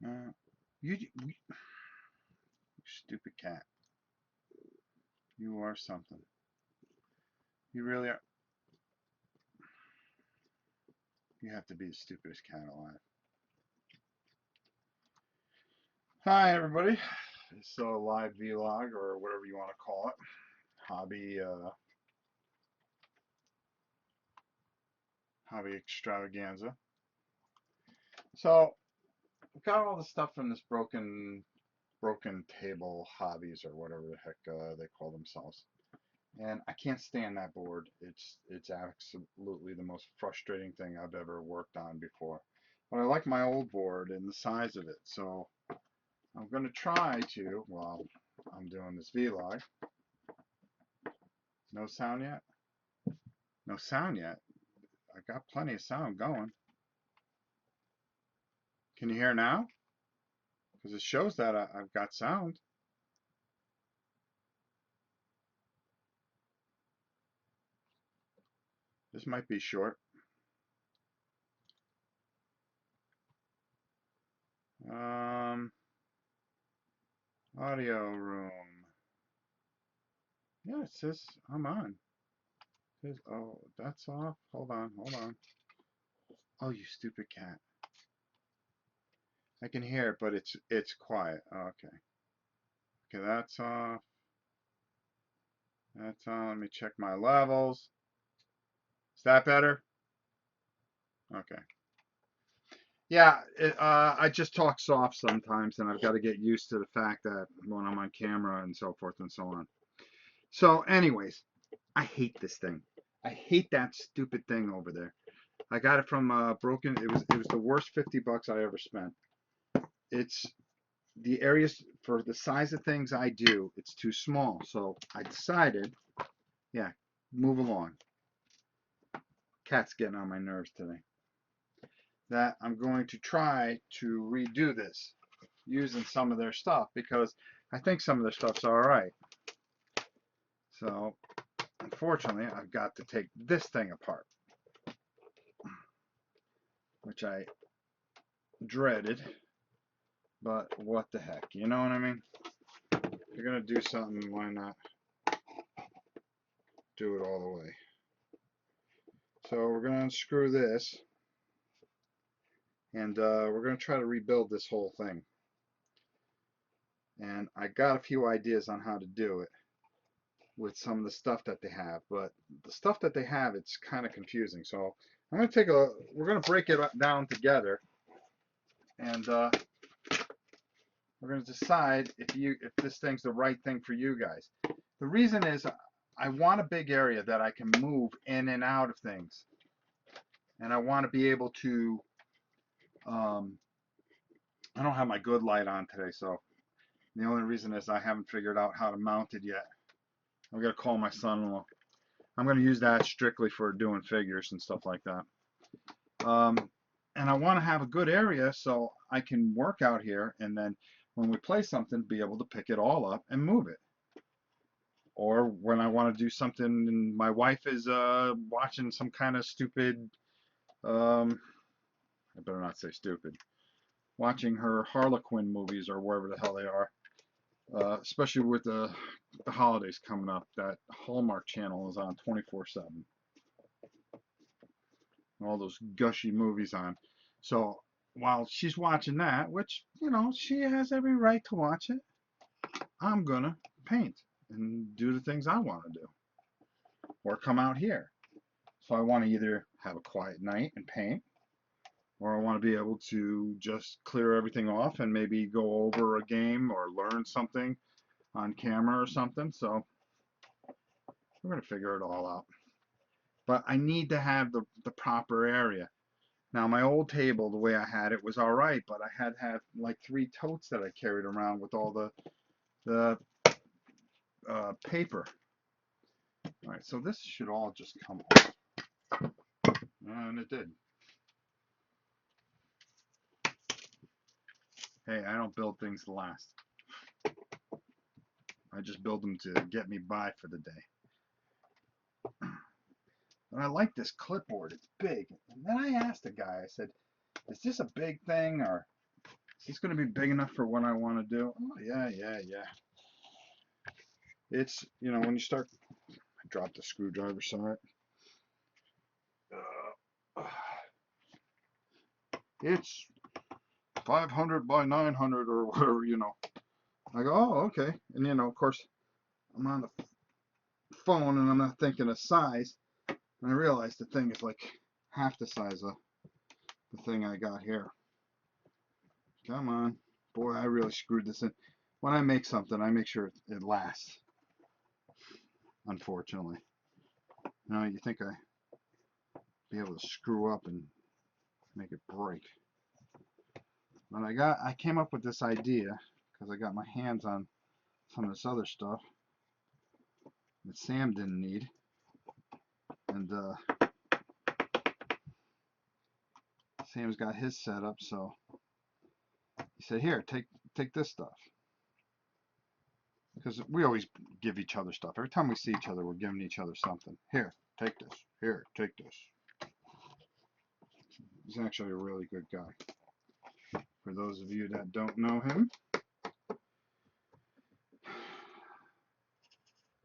You stupid cat. You are something. You really are. You have to be the stupidest cat alive. Hi, everybody. It's a live vlog or whatever you want to call it. Hobby, hobby extravaganza. So, I've got all the stuff from this broken table hobbies or whatever the heck they call themselves. And I can't stand that board. It's absolutely the most frustrating thing I've ever worked on before. But I like my old board and the size of it. So I'm going to try to, well, I'm doing this vlog. No sound yet? No sound yet. I got plenty of sound going. Can you hear now? Because it shows that I've got sound. This might be short. Um, audio room. Yeah, it says I'm on. It says, oh, that's off. Hold on, hold on. Oh, you stupid cat. I can hear it, but it's quiet. Oh, okay. Okay, that's off. That's on. Let me check my levels. Is that better? Okay. Yeah, I just talk soft sometimes, and I've got to get used to the fact that when I'm on camera and so forth and so on. So, anyways, I hate this thing. I hate that stupid thing over there. I got it from Broken. It was the worst 50 bucks I ever spent. It's the areas for the size of things I do. It's too small, so I decided, yeah, move along. Cat's getting on my nerves today. That I'm going to try to redo this using some of their stuff because I think some of their stuff's all right. So unfortunately, I've got to take this thing apart, which I dreaded, but what the heck, you know what I mean? If you're gonna do something, why not do it all the way? So we're gonna unscrew this, and we're gonna try to rebuild this whole thing. And I got a few ideas on how to do it with some of the stuff that they have, but the stuff that they have, it's kind of confusing. So I'm gonna we're gonna break it down together, and we're gonna decide if this thing's the right thing for you guys. The reason is I want a big area that I can move in and out of things, and I want to be able to. Um, I don't have my good light on today, so the only reason is I haven't figured out how to mount it yet. I'm gonna call my son-in-law. I'm gonna use that strictly for doing figures and stuff like that. Um, and I want to have a good area so I can work out here, and then when we play something, be able to pick it all up and move it. Or when I want to do something, and my wife is watching some kind of stupid, I better not say stupid, watching her Harlequin movies or wherever the hell they are. Especially with the holidays coming up, that Hallmark channel is on 24/7. All those gushy movies on. So while she's watching that, which, she has every right to watch it, I'm gonna paint and do the things I want to do or come out here. So I want to either have a quiet night and paint, or I want to be able to just clear everything off and maybe go over a game or learn something on camera or something. So we're going to figure it all out. But I need to have the proper area. Now, my old table, the way I had it was all right, but I had to have like 3 totes that I carried around with all the paper. All right, so this should all just come off. And it did. Hey, I don't build things to last. I just build them to get me by for the day. And I like this clipboard. It's big. And then I asked the guy, I said, is this a big thing or this going to be big enough for what I want to do? Oh, yeah, yeah, yeah. It's, you know, when you start, I dropped the screwdriver, sorry. It's 500 by 900 or whatever, you know. I go, oh, okay. And, you know, of course, I'm on the phone and I'm not thinking of size. And I realize the thing is like half the size of the thing I got here. Come on. Boy, I really screwed this in. When I make something, I make sure it lasts, unfortunately. You know, you think I'd be able to screw up and make it break. But I came up with this idea because I got my hands on some of this other stuff that Sam didn't need. And Sam's got his set up, so he said, here, take this stuff. Because we always give each other stuff. Every time we see each other, we're giving each other something. Here, take this. Here, take this. He's actually a really good guy. For those of you that don't know him,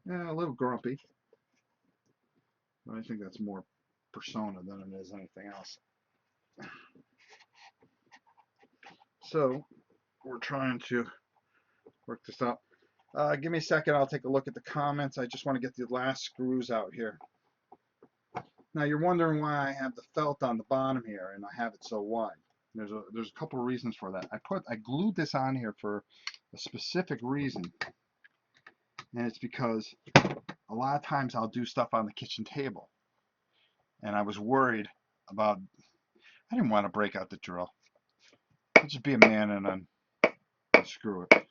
yeah, a little grumpy. But I think that's more persona than it is anything else. So, we're trying to work this out. Give me a second, I'll take a look at the comments. I just want to get the last screws out here. Now you're wondering why I have the felt on the bottom here and I have it so wide. There's a couple of reasons for that. I glued this on here for a specific reason. And it's because a lot of times I'll do stuff on the kitchen table. And I was worried about, I didn't want to break out the drill. I'll just be a man and unscrew it.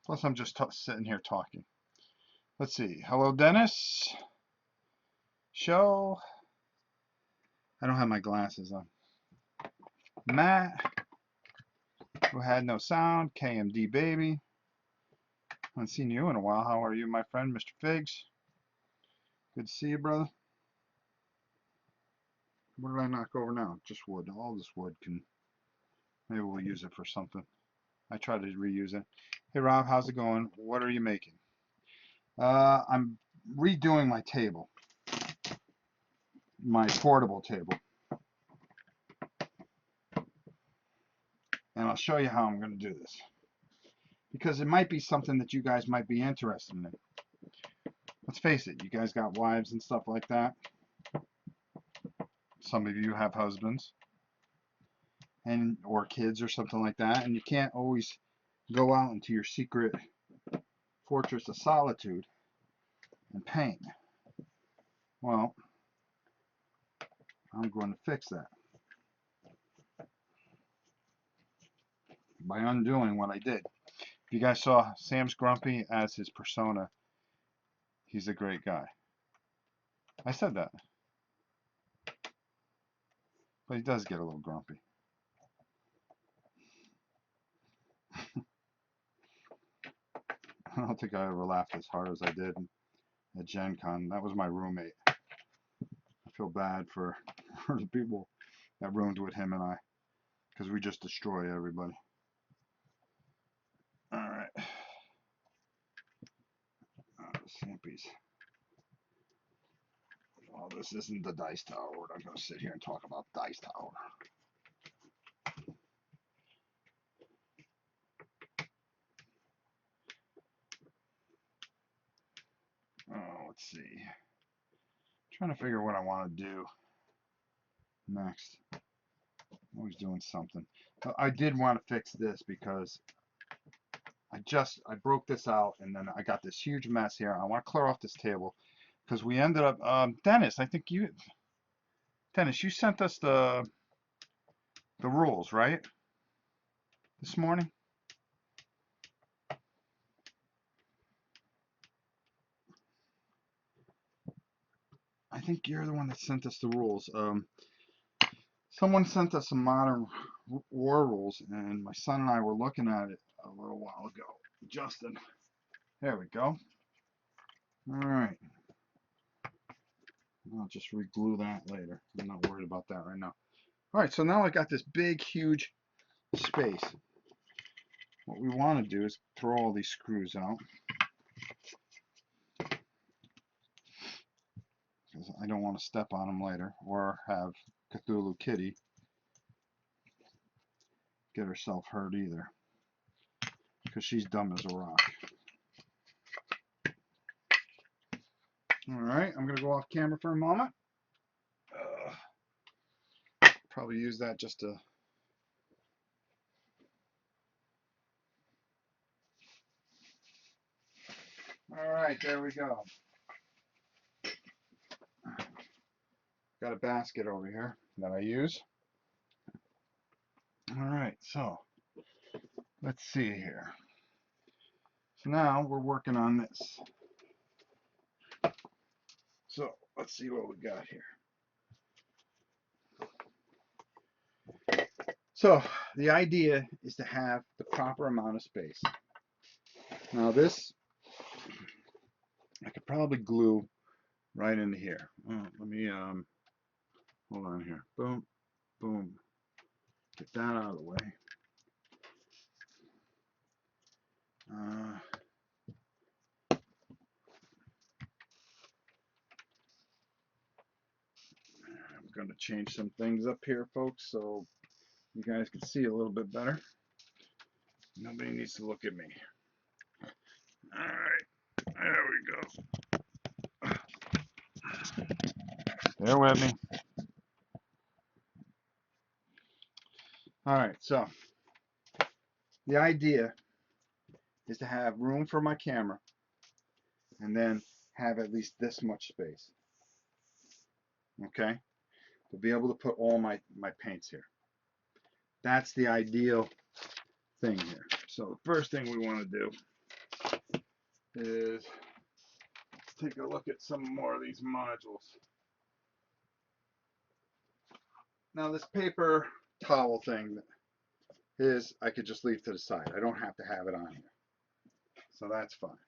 Plus I'm just sitting here talking. Let's see. Hello, Dennis. Show. I don't have my glasses on. Matt, who had no sound. KMD baby. I haven't seen you in a while. How are you, my friend, Mr. Figs? Good to see you, brother. What did I knock over now? Just wood. All this wood can. Maybe we'll use it for something. I try to reuse it. Hey, Rob, how's it going? What are you making? I'm redoing my table. My portable table. And I'll show you how I'm going to do this. Because it might be something that you guys might be interested in. Let's face it, you guys got wives and stuff like that. Some of you have husbands and or kids or something like that, and you can't always go out into your secret fortress of solitude and paint. Well, I'm going to fix that by undoing what I did. If you guys saw Sam's grumpy as his persona, he's a great guy. I said that. But he does get a little grumpy. I don't think I ever laughed as hard as I did at Gen Con. That was my roommate. I feel bad for the people that roomed with him and I, because we just destroy everybody. Alright. Sampies. Oh, this isn't the dice tower. We're not going to sit here and talk about dice tower. Oh, let's see. I'm trying to figure what I want to do next. I'm always doing something. I did want to fix this because I broke this out and then I got this huge mess here. I want to clear off this table because we ended up, Dennis, Dennis, you sent us the rules, right? This morning? I think you're the one that sent us the rules. Someone sent us some modern war rules, and my son and I were looking at it a little while ago. Justin, there we go. All right. I'll just re-glue that later. I'm not worried about that right now. All right, so now I got this big, huge space. What we want to do is throw all these screws out, because I don't want to step on them later or have Cthulhu Kitty get herself hurt either, because she's dumb as a rock. Alright, I'm going to go off camera for a moment. Probably use that just to... Alright, there we go. Got a basket over here that I use. Alright, so let's see here. So now we're working on this. So let's see what we got here. So the idea is to have the proper amount of space. Now this, I could probably glue right into here. Let me, hold on here. Boom, boom. Get that out of the way. I'm going to change some things up here, folks, so you guys can see a little bit better. Nobody needs to look at me. Alright, there we go. Bear with me. Alright, so the idea is to have room for my camera and then have at least this much space. Okay? To be able to put all my paints here. That's the ideal thing here. So the first thing we want to do is take a look at some more of these modules. Now this paper towel thing is, I could just leave to the side. I don't have to have it on here. So that's fine.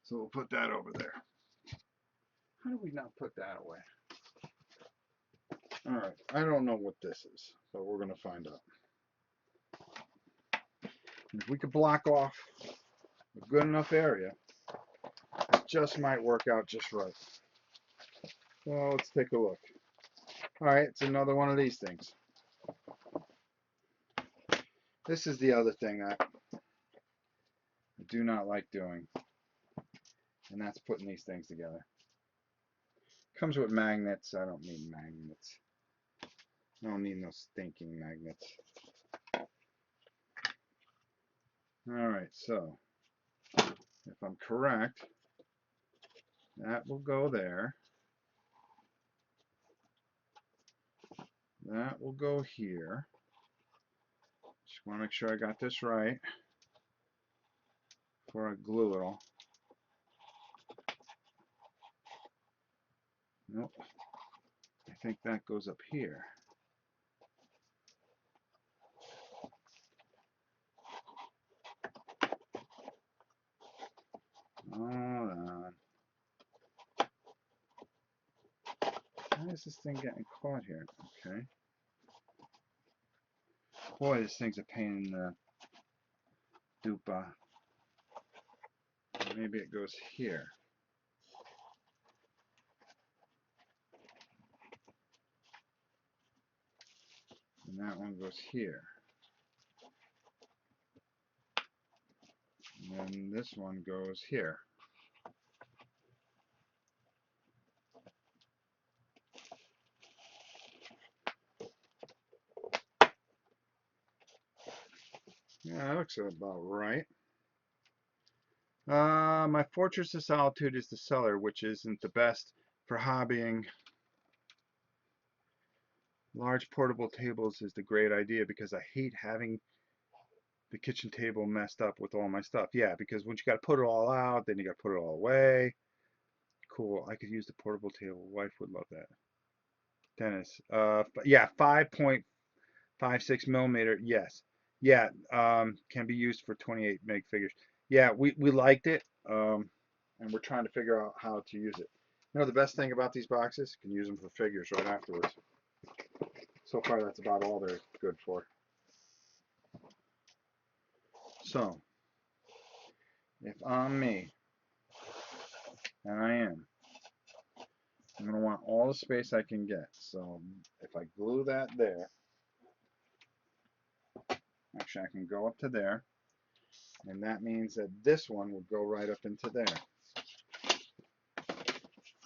So we'll put that over there. How do we not put that away? Alright, I don't know what this is, but we're going to find out. If we could block off a good enough area, it just might work out just right. So let's take a look. Alright, it's another one of these things. This is the other thing that I do not like doing, and that's putting these things together. Comes with magnets. I don't need magnets. I don't need no stinking magnets. Alright, so if I'm correct, that will go there. That will go here. Just want to make sure I got this right before I glue it all. Nope. I think that goes up here. Hold on. Why is this thing getting caught here? Okay. Boy, this thing's a pain in the dupa. Maybe it goes here. And that one goes here. And then this one goes here. Yeah, that looks about right. My fortress of solitude is the cellar, which isn't the best for hobbying. Large portable tables is the great idea because I hate having the kitchen table messed up with all my stuff. Yeah, because once you got to put it all out, then you got to put it all away. Cool. I could use the portable table. Wife would love that. Dennis. Yeah, 5.56 millimeter. Yes. Yeah. Can be used for 28 meg figures. Yeah, we liked it. And we're trying to figure out how to use it. You know, the best thing about these boxes, you can use them for figures right afterwards. So far, that's about all they're good for. So, if I'm me, and I am, I'm going to want all the space I can get. So, if I glue that there, actually I can go up to there, and that means that this one would go right up into there.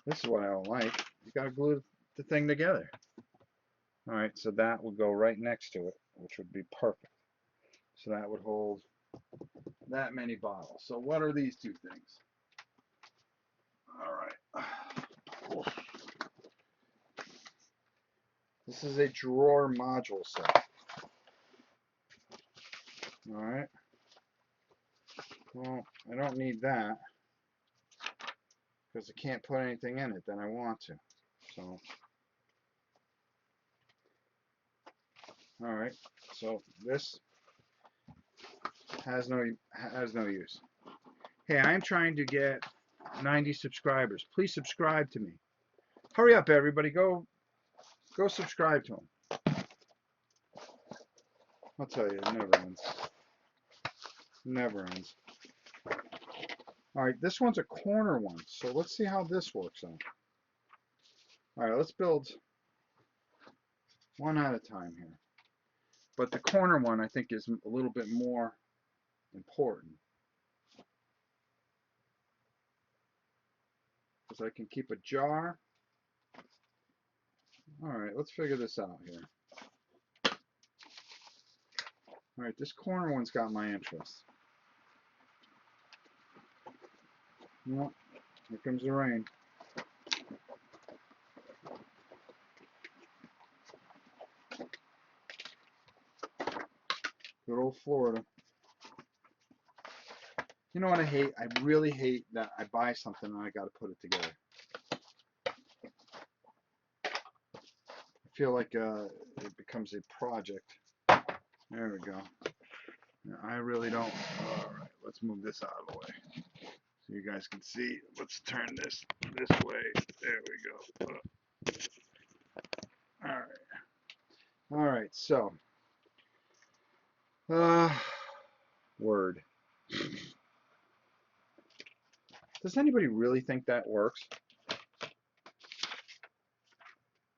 This is what I don't like. You got to glue the thing together. All right, so that would go right next to it, which would be perfect. So that would hold that many bottles. So what are these two things? All right. This is a drawer module set. All right. Well, I don't need that because I can't put anything in it that I want to. So, all right. So this has no use. Hey, I'm trying to get 90 subscribers. Please subscribe to me. Hurry up, everybody. Go subscribe to them. I'll tell you, it never ends. Never ends. All right, this one's a corner one, so let's see how this works out. All right, let's build one at a time here. But the corner one, I think, is a little bit more important. Because I can keep a jar. All right, let's figure this out here. All right, this corner one's got my interest. Well, here comes the rain. Good old Florida. You know what I hate? I really hate that I buy something and I got to put it together. I feel like it becomes a project. There we go. I really don't. All right, let's move this out of the way so you guys can see. Let's turn this way. There we go. All right. All right. So, word. Does anybody really think that works?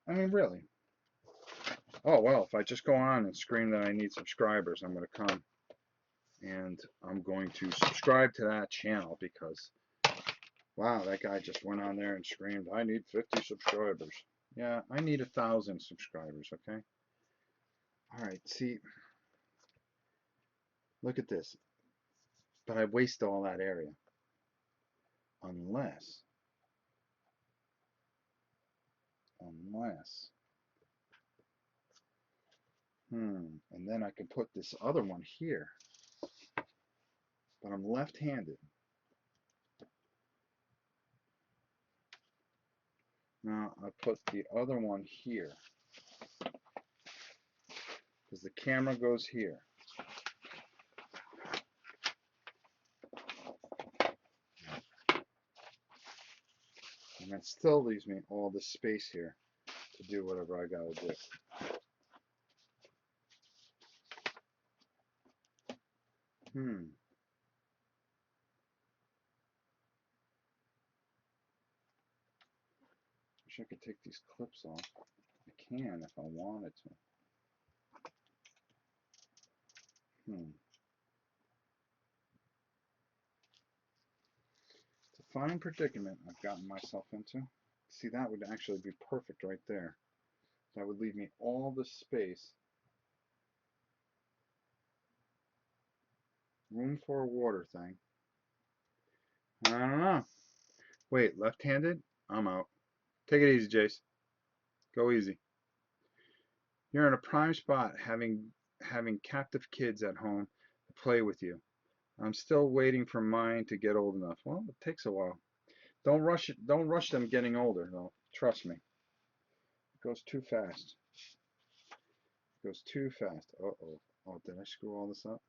I mean, really? Oh well, if I just go on and scream that I need subscribers, I'm going to come and I'm going to subscribe to that channel because, wow, that guy just went on there and screamed, I need 50 subscribers. Yeah, I need 1,000 subscribers, okay? All right, see, look at this. But I waste all that area. Unless, and then I can put this other one here. But I'm left-handed. Now I put the other one here. Because the camera goes here. And that still leaves me all this space here to do whatever I gotta do. Wish I could take these clips off. I can if I wanted to. It's a fine predicament I've gotten myself into. See, that would actually be perfect right there. That would leave me all the space. Room for a water thing. I don't know. Wait, left-handed? I'm out. Take it easy, Jace. Go easy. You're in a prime spot having captive kids at home to play with you. I'm still waiting for mine to get old enough. Well, it takes a while. Don't rush it. Don't rush them getting older, though. Trust me. It goes too fast. It goes too fast. Uh-oh. Oh, did I screw all this up?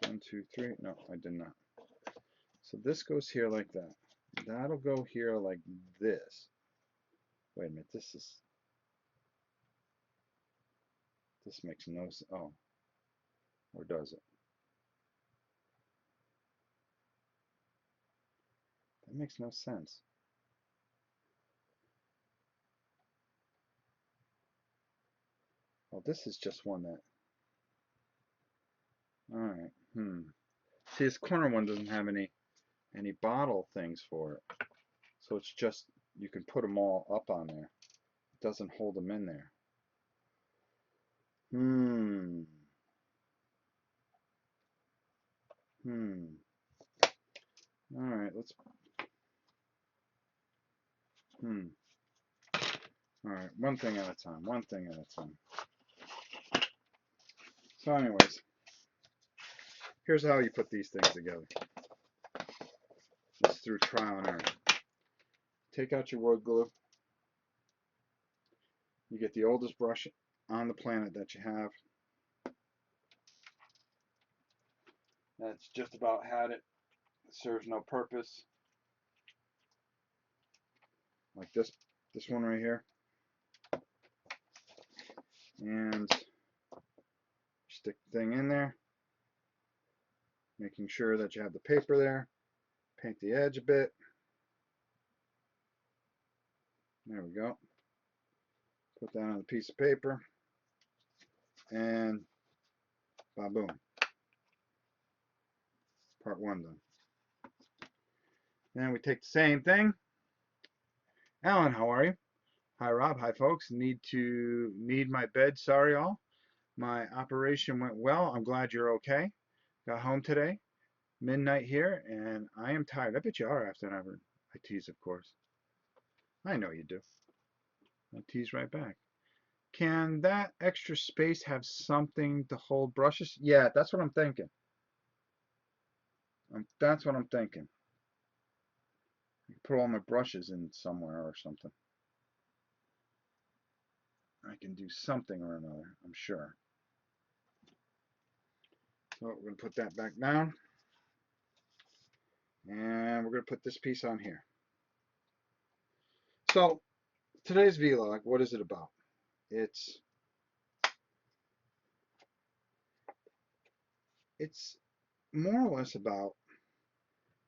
1, 2, 3. No, I did not. So this goes here like that. That'll go here like this. Wait a minute. This makes no sense. Oh. Or does it? That makes no sense. Well, this is just one that, all right, See, this corner one doesn't have any bottle things for it. So it's just, you can put them all up on there. It doesn't hold them in there. Hmm. Hmm. All right, let's, hmm. All right, one thing at a time, one thing at a time. So anyways, here's how you put these things together. It's through trial and error. Take out your wood glue. You get the oldest brush on the planet that you have. That's just about had it. It serves no purpose. Like this one right here. And stick the thing in there, making sure that you have the paper there. Paint the edge a bit. There we go. Put that on a piece of paper. And ba-boom. Part one done. Then we take the same thing. Alan, how are you? Hi Rob, hi folks. Need my bed, sorry all. My operation went well. I'm glad you're okay. Got home today. Midnight here, and I am tired. I bet you are after an hour. I tease, of course. I know you do. I tease right back. Can that extra space have something to hold brushes? Yeah, that's what I'm thinking. That's what I'm thinking. I can put all my brushes in somewhere or something. I can do something or another, I'm sure. So we're going to put that back down. And we're going to put this piece on here. So today's vlog, what is it about? It's more or less about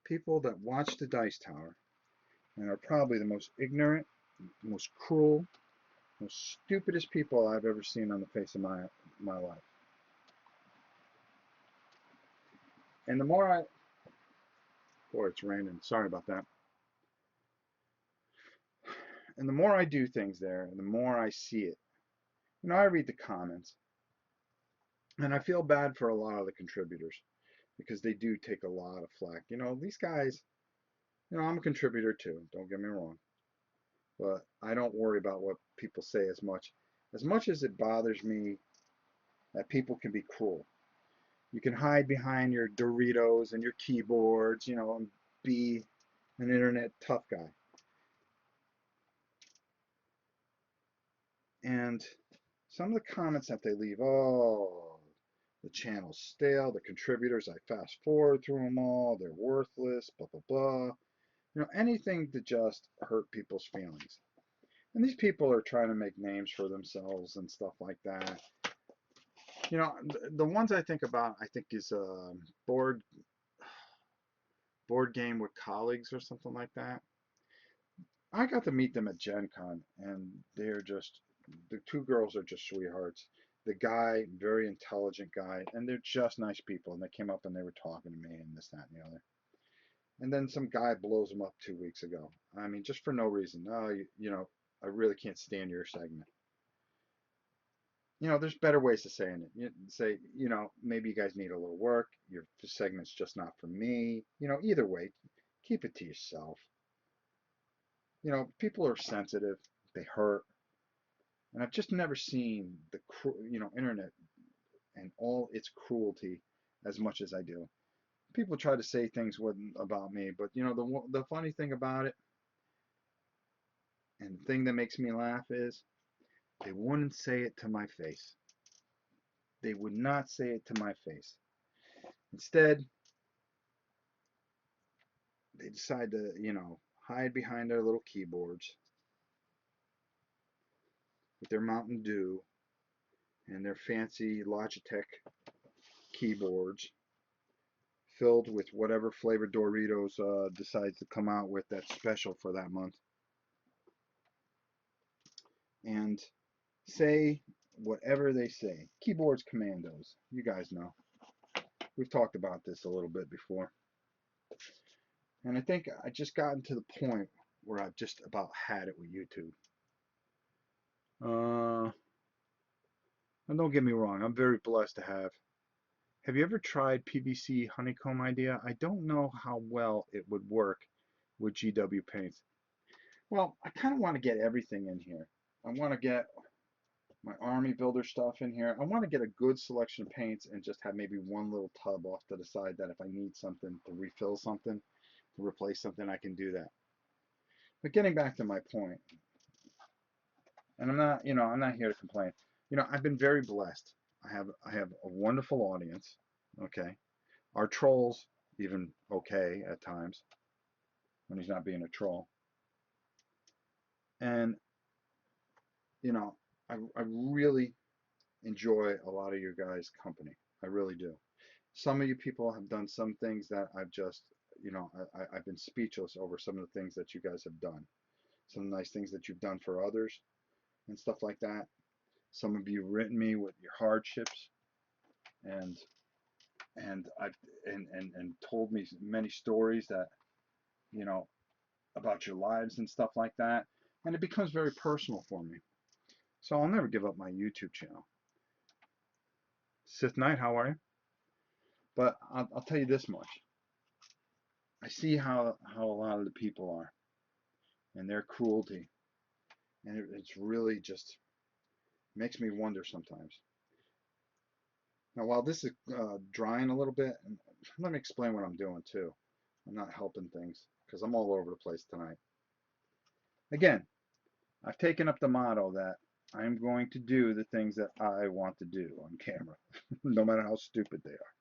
people that watch the Dice Tower and are probably the most ignorant, most cruel, most stupidest people I've ever seen on the face of my life. And the more I, boy, it's raining. Sorry about that. And the more I do things there, and the more I see it, I read the comments, and I feel bad for a lot of the contributors because they do take a lot of flack. These guys, I'm a contributor too, don't get me wrong, but I don't worry about what people say as much. As much as it bothers me that people can be cruel. You can hide behind your Doritos and your keyboards, and be an internet tough guy. And some of the comments that they leave, oh, the channel's stale, the contributors, I fast forward through them all, they're worthless, blah, blah, blah. Anything to just hurt people's feelings. And these people are trying to make names for themselves and stuff like that. The ones I think about, I think is board game with colleagues or something like that. I got to meet them at Gen Con, and the two girls are just sweethearts. The guy, very intelligent guy, and they're just nice people. And they came up and they were talking to me and this, that, and the other. And then some guy blows them up 2 weeks ago. I mean, just for no reason. Oh, I really can't stand your segment. There's better ways to say it. Say, maybe you guys need a little work. Your segment's just not for me. Either way, keep it to yourself. People are sensitive. They hurt. And I've just never seen the internet and all its cruelty as much as I do. People try to say things about me, but the funny thing about it, and the thing that makes me laugh is they wouldn't say it to my face. They would not say it to my face. Instead, they decide to, hide behind their little keyboards with their Mountain Dew and their fancy Logitech keyboards filled with whatever flavor Doritos decides to come out with that's special for that month. And say whatever they say. Keyboards commandos. You guys know. We've talked about this a little bit before. And I think I just gotten to the point where I've just about had it with YouTube. And don't get me wrong, I'm very blessed to have. Have you ever tried PVC honeycomb idea? I don't know how well it would work with GW paints. Well, I kind of want to get everything in here. I want to get my army builder stuff in here. I want to get a good selection of paints and just have maybe one little tub off to the side that if I need something to refill something, to replace something, I can do that. But getting back to my point, and I'm not here to complain. I've been very blessed. I have a wonderful audience. Okay. Our trolls even okay at times when he's not being a troll. And I really enjoy a lot of your guys' company. I really do. Some of you people have done some things that I've just, I've been speechless over some of the things that you guys have done. Some nice things that you've done for others and stuff like that. Some of you have written me with your hardships and I've and told me many stories that, you know, about your lives and stuff like that. And it becomes very personal for me. So I'll never give up my YouTube channel. Sith Knight, how are you? But I'll tell you this much. I see how a lot of the people are and their cruelty. And it's really just makes me wonder sometimes. Now, while this is drying a little bit, let me explain what I'm doing too. I'm not helping things because I'm all over the place tonight. Again, I've taken up the motto that I'm going to do the things that I want to do on camera, no matter how stupid they are.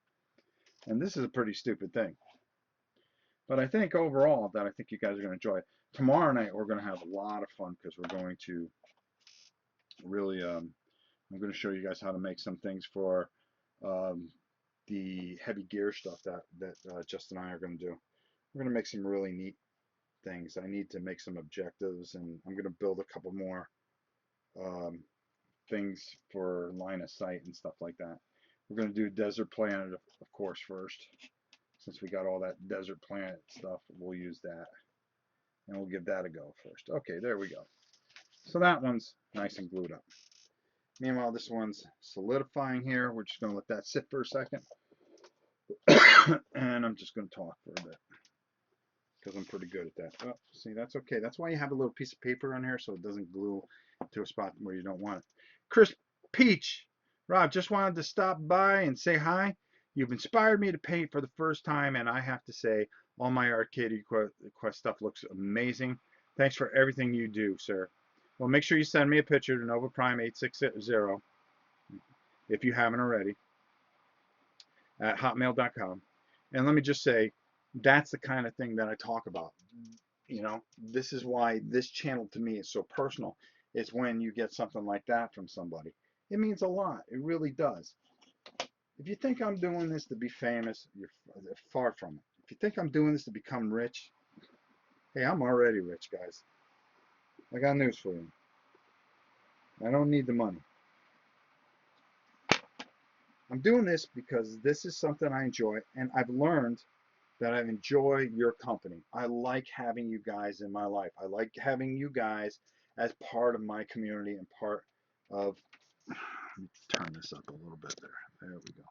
And this is a pretty stupid thing. But I think overall that I think you guys are going to enjoy it. Tomorrow night we're going to have a lot of fun because we're going to really, I'm going to show you guys how to make some things for the heavy gear stuff that Justin and I are going to do. We're going to make some really neat things. I need to make some objectives, and I'm going to build a couple more things for line of sight and stuff like that. We're going to do Desert Planet, of course, first. Since we got all that Desert Planet stuff, we'll use that. And we'll give that a go first. Okay, there we go. So that one's nice and glued up. Meanwhile, this one's solidifying here. We're just going to let that sit for a second. And I'm just going to talk for a bit because I'm pretty good at that. Oh, see, that's okay. That's why you have a little piece of paper on here so it doesn't glue to a spot where you don't want it. Chris Peach, Rob, just wanted to stop by and say hi. You've inspired me to paint for the first time, and I have to say, all my Arcade Quest stuff looks amazing. Thanks for everything you do, sir. Well, make sure you send me a picture to NovaPrime860 if you haven't already at hotmail.com. And let me just say, that's the kind of thing that I talk about. This is why this channel to me is so personal. It's when you get something like that from somebody. It means a lot. It really does. If you think I'm doing this to be famous, you're far from it. If you think I'm doing this to become rich, hey, I'm already rich, guys. I got news for you. I don't need the money. I'm doing this because this is something I enjoy, and I've learned that I enjoy your company. I like having you guys in my life. I like having you guys as part of my community and part of, let me turn this up a little bit there. There we go.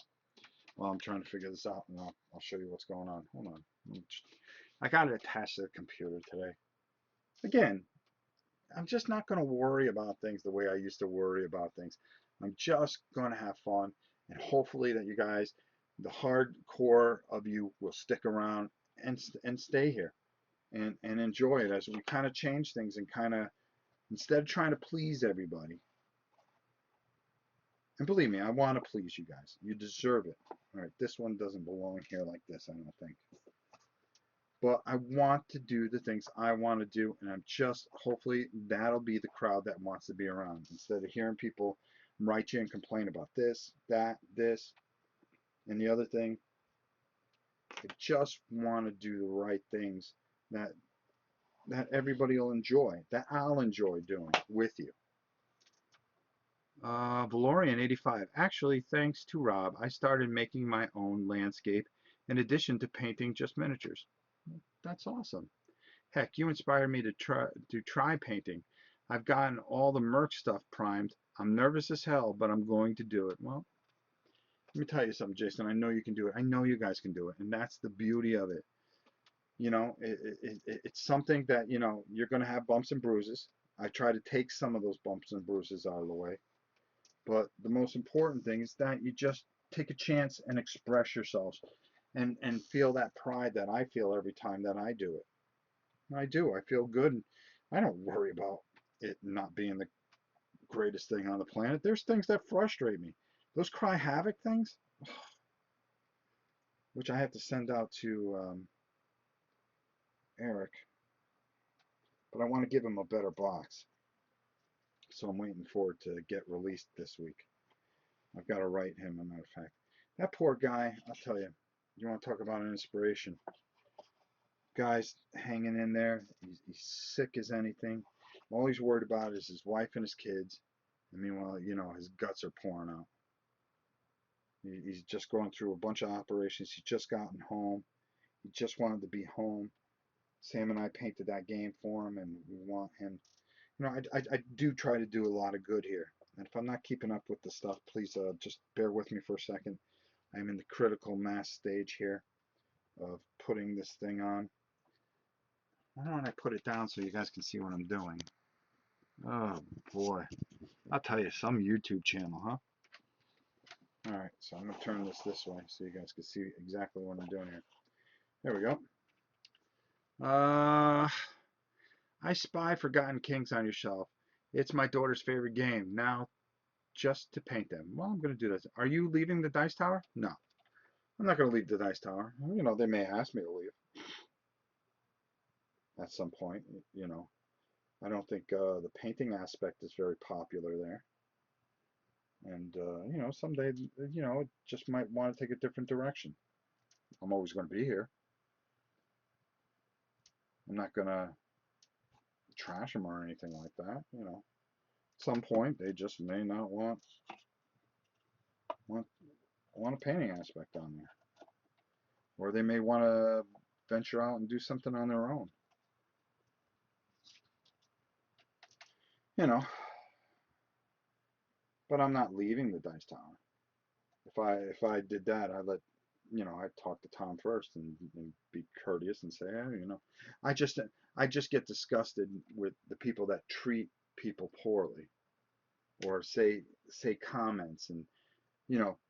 Well, I'm trying to figure this out, and I'll show you what's going on. Hold on. I got it attached to the computer today. Again, I'm just not going to worry about things the way I used to worry about things. I'm just going to have fun, and hopefully that you guys, the hardcore of you, will stick around and stay here and enjoy it as we kind of change things and kind of, instead of trying to please everybody, and believe me, I want to please you guys. You deserve it. All right, this one doesn't belong here like this, I don't think. But I want to do the things I want to do, and I'm just, hopefully that'll be the crowd that wants to be around, instead of hearing people write you and complain about this, that, this, and the other thing. I just want to do the right things that everybody will enjoy, that I'll enjoy doing with you. Valorian 85. Actually, thanks to Rob, I started making my own landscape in addition to painting just miniatures. That's awesome. Heck, you inspired me to try painting. I've gotten all the Merc stuff primed. I'm nervous as hell, but I'm going to do it. Well, let me tell you something, Jason. I know you can do it. I know you guys can do it, and that's the beauty of it. It's something that you're going to have bumps and bruises. I try to take some of those bumps and bruises out of the way, but the most important thing is that you just take a chance and express yourselves, and feel that pride that I feel every time that I do it. I do. I feel good. I don't worry about it not being the greatest thing on the planet. There's things that frustrate me. Those Cry Havoc things, which I have to send out to Eric, but I want to give him a better box. So I'm waiting for it to get released this week. I've got to write him, a matter of fact. That poor guy, I'll tell you, you want to talk about an inspiration. Guy's hanging in there. He's sick as anything. All he's worried about is his wife and his kids. And meanwhile, his guts are pouring out. He's just going through a bunch of operations. He's just gotten home. He just wanted to be home. Sam and I painted that game for him, and we want him. I do try to do a lot of good here. And if I'm not keeping up with the stuff, please just bear with me for a second. I'm in the critical mass stage here of putting this thing on. Why don't I put it down so you guys can see what I'm doing? Oh boy. I'll tell you, some YouTube channel, huh? Alright, so I'm going to turn this way so you guys can see exactly what I'm doing here. There we go. I spy Forgotten Kings on your shelf. It's my daughter's favorite game. Now, just to paint them. Well, I'm going to do this. Are you leaving the dice tower? No. I'm not going to leave the dice tower. They may ask me to leave at some point. I don't think the painting aspect is very popular there. And, someday, it just might want to take a different direction. I'm always going to be here. I'm not going to trash them or anything like that. At some point, they just may not want a painting aspect on there. Or they may want to venture out and do something on their own. But I'm not leaving the dice tower. If I did that, I'd talk to Tom first and be courteous and say, I just get disgusted with the people that treat people poorly, or say comments. And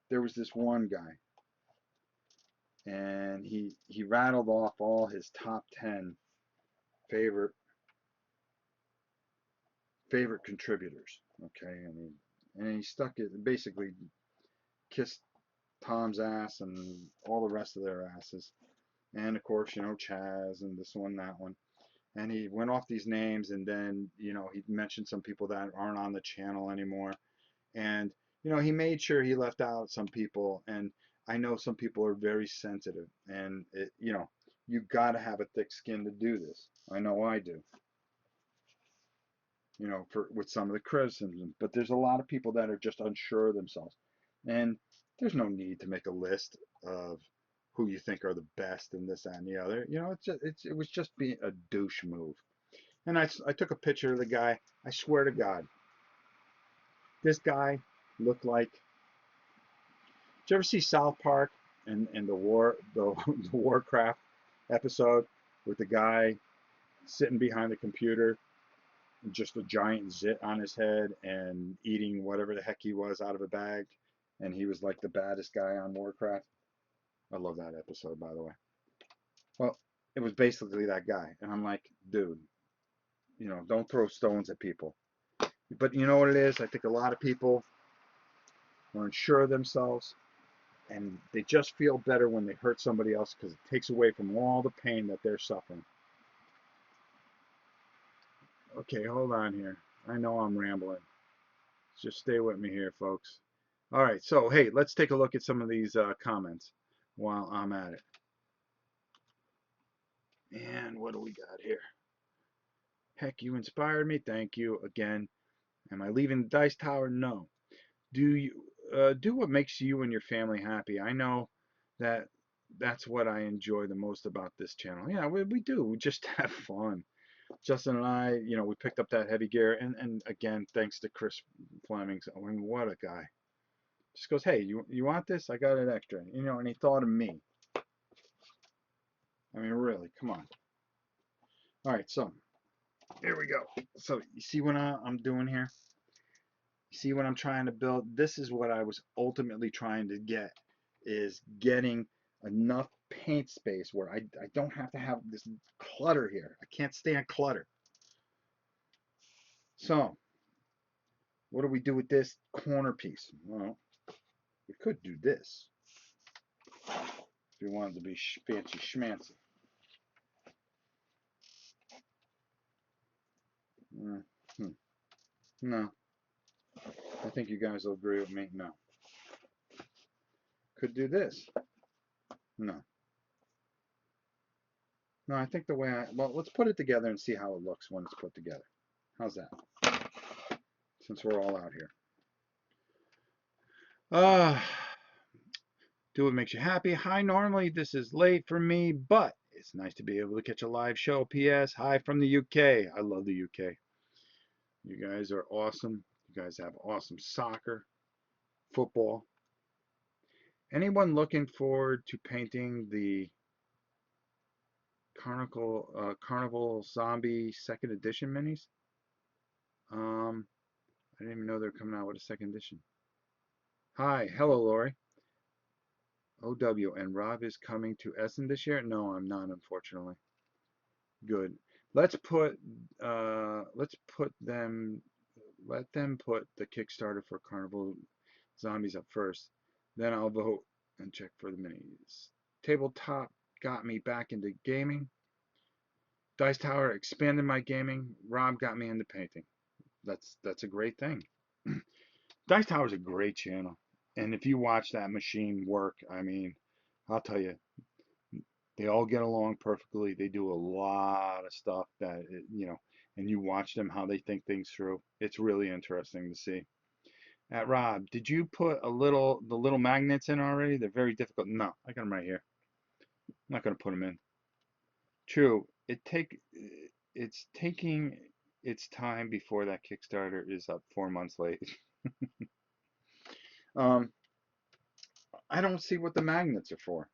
there was this one guy, and he rattled off all his top 10 favorite contributors. Okay, and he stuck it, basically kissed Tom's ass and all the rest of their asses. And of course, Chaz and this one, that one. And he went off these names, and then, he mentioned some people that aren't on the channel anymore. And, he made sure he left out some people. And I know some people are very sensitive, and you got to have a thick skin to do this. I know I do. With some of the criticism, but there's a lot of people that are just unsure of themselves. And there's no need to make a list of who you think are the best and this, that, and the other. It was just being a douche move. And I took a picture of the guy. I swear to God, this guy looked like. Did you ever see South Park and the Warcraft episode with the guy sitting behind the computer, just a giant zit on his head, and eating whatever the heck he was out of a bag, and he was like the baddest guy on Warcraft? I love that episode, by the way. Well, it was basically that guy, and I'm like, dude, don't throw stones at people. But you know what it is? I think a lot of people are unsure of themselves, and they just feel better when they hurt somebody else, because it takes away from all the pain that they're suffering. Okay, hold on here. I know I'm rambling. Just stay with me here, folks. All right, so hey, let's take a look at some of these comments while I'm at it. And what do we got here? Heck, you inspired me. Thank you again. Am I leaving the dice tower? No. Do you do what makes you and your family happy? I know that that's what I enjoy the most about this channel. Yeah, we do. We just have fun. Justin and I, we picked up that heavy gear, and again, thanks to Chris Fleming. I mean, what a guy. Just goes, hey, you want this? I got it extra, and he thought of me. I mean, really, come on. All right, so here we go. So you see what I'm doing here? You see what I'm trying to build? This is what I was ultimately trying to get, is getting enough paint space where I don't have to have this clutter here. I can't stand clutter. So what do we do with this corner piece? Well, we could do this if we wanted to be fancy schmancy. Hmm. No, I think you guys will agree with me. No. Could do this. No. No, I think the way well, let's put it together and see how it looks when it's put together. How's that? Since we're all out here. Uh, do what makes you happy. Hi, normally this is late for me, but it's nice to be able to catch a live show. P.S. Hi from the UK. I love the UK. You guys are awesome. You guys have awesome soccer, football. Anyone looking forward to painting the Carnival Zombie second edition minis? I didn't even know they're coming out with a second edition. Hi, hello, Lori. OW, and Rob is coming to Essen this year? No, I'm not, unfortunately. Good. Let's put let's put them let them put the Kickstarter for Carnival Zombies up first. Then I'll vote and check for the minis. Tabletop got me back into gaming. Dice Tower expanded my gaming. Rob got me into painting. That's a great thing. Dice Tower is a great channel, and if you watch that machine work, I mean, I'll tell you, they all get along perfectly. They do a lot of stuff that and you watch them how they think things through. It's really interesting to see. At Rob, did you put the little magnets in already? They're very difficult. No, I got them right here. I'm not gonna put them in. True. It's taking its time before that Kickstarter is up 4 months late. Um, I don't see what the magnets are for.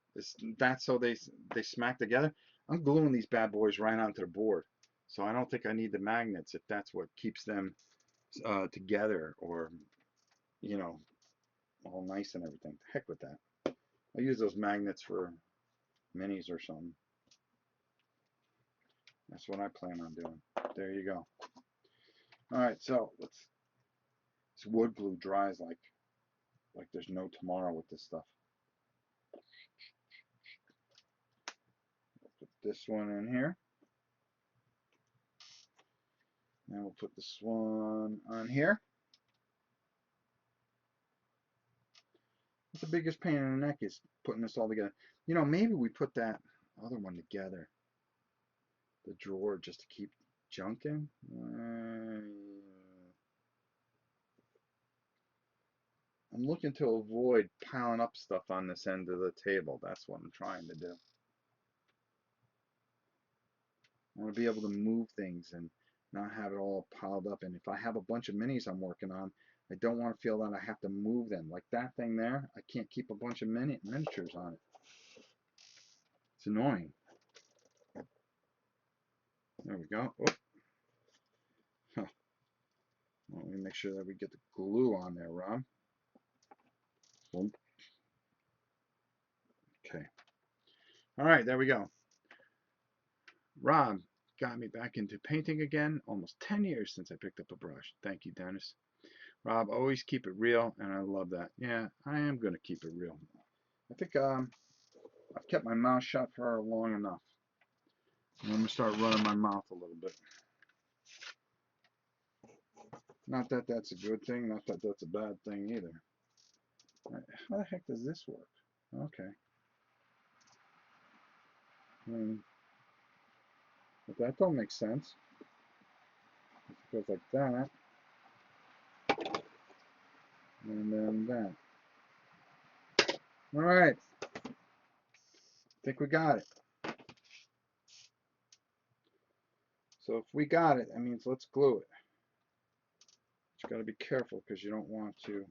That's so they smack together. I'm gluing these bad boys right onto the board, so I don't think I need the magnets if that's what keeps them together, or you know all nice and everything. Heck with that. I use those magnets for minis or something. That's what I plan on doing. There you go. All right, so this wood glue dries like there's no tomorrow with this stuff. Put this one in here. And we'll put this one on here. What's the biggest pain in the neck is putting this all together. Maybe we put that other one together. The drawer just to keep junk in. I'm looking to avoid piling up stuff on this end of the table. That's what I'm trying to do. I want to be able to move things and not have it all piled up. And if I have a bunch of minis I'm working on, I don't want to feel that I have to move them. Like that thing there, I can't keep a bunch of miniatures on it. It's annoying. There we go. Oh. Huh. Well, let me make sure that we get the glue on there, Rob. Boom. Okay. All right, there we go. Rob got me back into painting again. Almost 10 years since I picked up a brush. Thank you, Dennis. Rob, always keep it real, and I love that. Yeah, I am going to keep it real. I think I've kept my mouth shut for long enough. I'm going to start running my mouth a little bit. Not that that's a good thing, not that that's a bad thing either. How the heck does this work? Okay. But that don't make sense. It goes like that, and then that. All right, I think we got it. So if we got it, that means let's glue it. You got to be careful because you don't want to.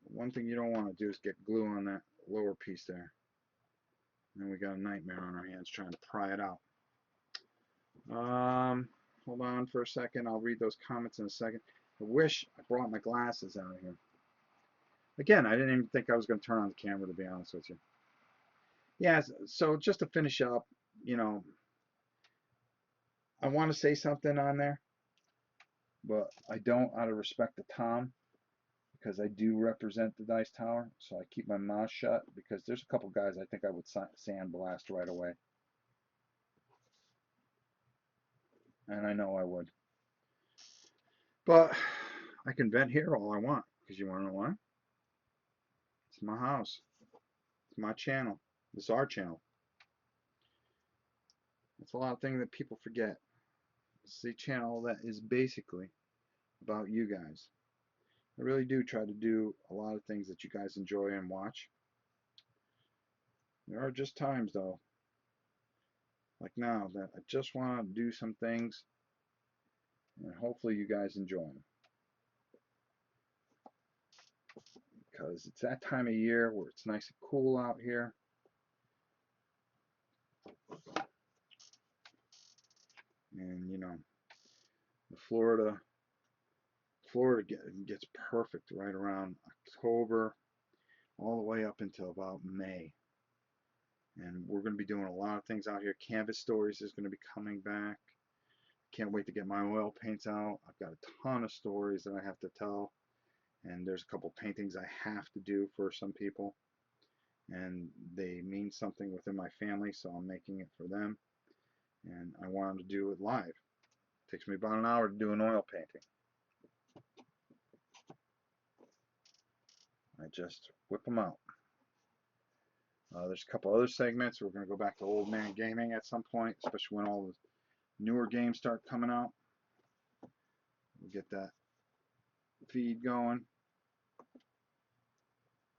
One thing you don't want to do is get glue on that lower piece there. And then we got a nightmare on our hands trying to pry it out. Hold on for a second. I'll read those comments in a second. I wish I brought my glasses out here. Again, I didn't even think I was going to turn on the camera, to be honest with you. Yeah, so just to finish up, you know, I want to say something on there, but I don't out of respect to Tom, because I do represent the Dice Tower, so I keep my mouth shut, because there's a couple guys I think I would sandblast right away. And I know I would. But I can vent here all I want, because you want to know why? It's my house. It's my channel. It's our channel. That's a lot of things that people forget. It's a channel that is basically about you guys. I really do try to do a lot of things that you guys enjoy and watch. There are just times, though, like now, that I just want to do some things, and hopefully you guys enjoy them. Because it's that time of year where it's nice and cool out here. And, you know, the Florida gets perfect right around October, all the way up until about May. And we're going to be doing a lot of things out here. Canvas Stories is going to be coming back. Can't wait to get my oil paints out. I've got a ton of stories that I have to tell. And there's a couple paintings I have to do for some people. And they mean something within my family, so I'm making it for them. And I want them to do it live. It takes me about an hour to do an oil painting. I just whip them out. There's a couple other segments. We're going to go back to old man gaming at some point, especially when all the newer games start coming out. We'll get that feed going,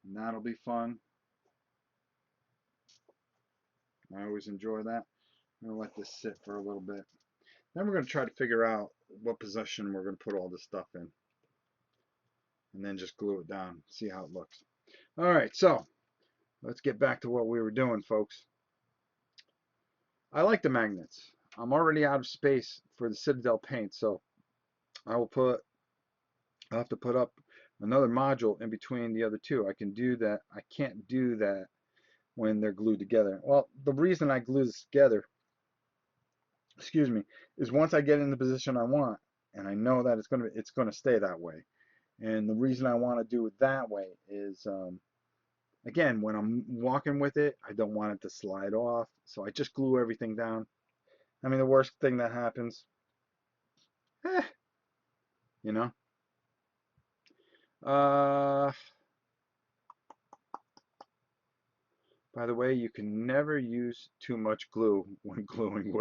and that'll be fun. I always enjoy that. I'm going to let this sit for a little bit. Then we're going to try to figure out what position we're going to put all this stuff in, and then just glue it down, see how it looks. All right, so let's get back to what we were doing, folks. I like the magnets. I'm already out of space for the Citadel paint, so I'll have to put up another module in between the other two. I can do that. I can't do that when they're glued together. Well, the reason I glue this together, excuse me, is once I get in the position I want, and I know that it's gonna stay that way. And the reason I want to do it that way is, again, when I'm walking with it, I don't want it to slide off, so I just glue everything down. I mean, the worst thing that happens, eh, you know. Uh, by the way, you can never use too much glue when gluing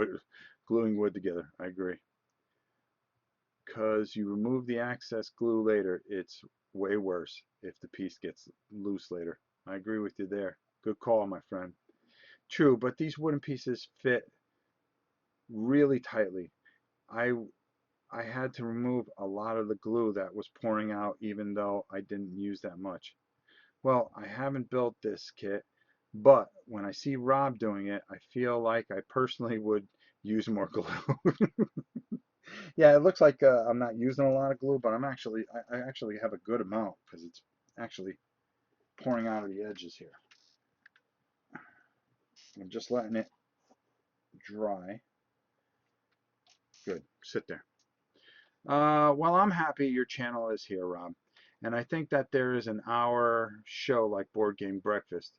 wood together. I agree. Because you remove the excess glue later, it's way worse if the piece gets loose later. I agree with you there. Good call, my friend. True, but these wooden pieces fit really tightly. I I had to remove a lot of the glue that was pouring out even though I didn't use that much. Well, I haven't built this kit, but when I see Rob doing it, I feel like I personally would use more glue. Yeah, it looks like I'm not using a lot of glue, but I actually have a good amount because it's actually pouring out of the edges here. I'm just letting it dry. Good, sit there. Well, I'm happy your channel is here, Rob. And I think that there is an hour show like Board Game Breakfast.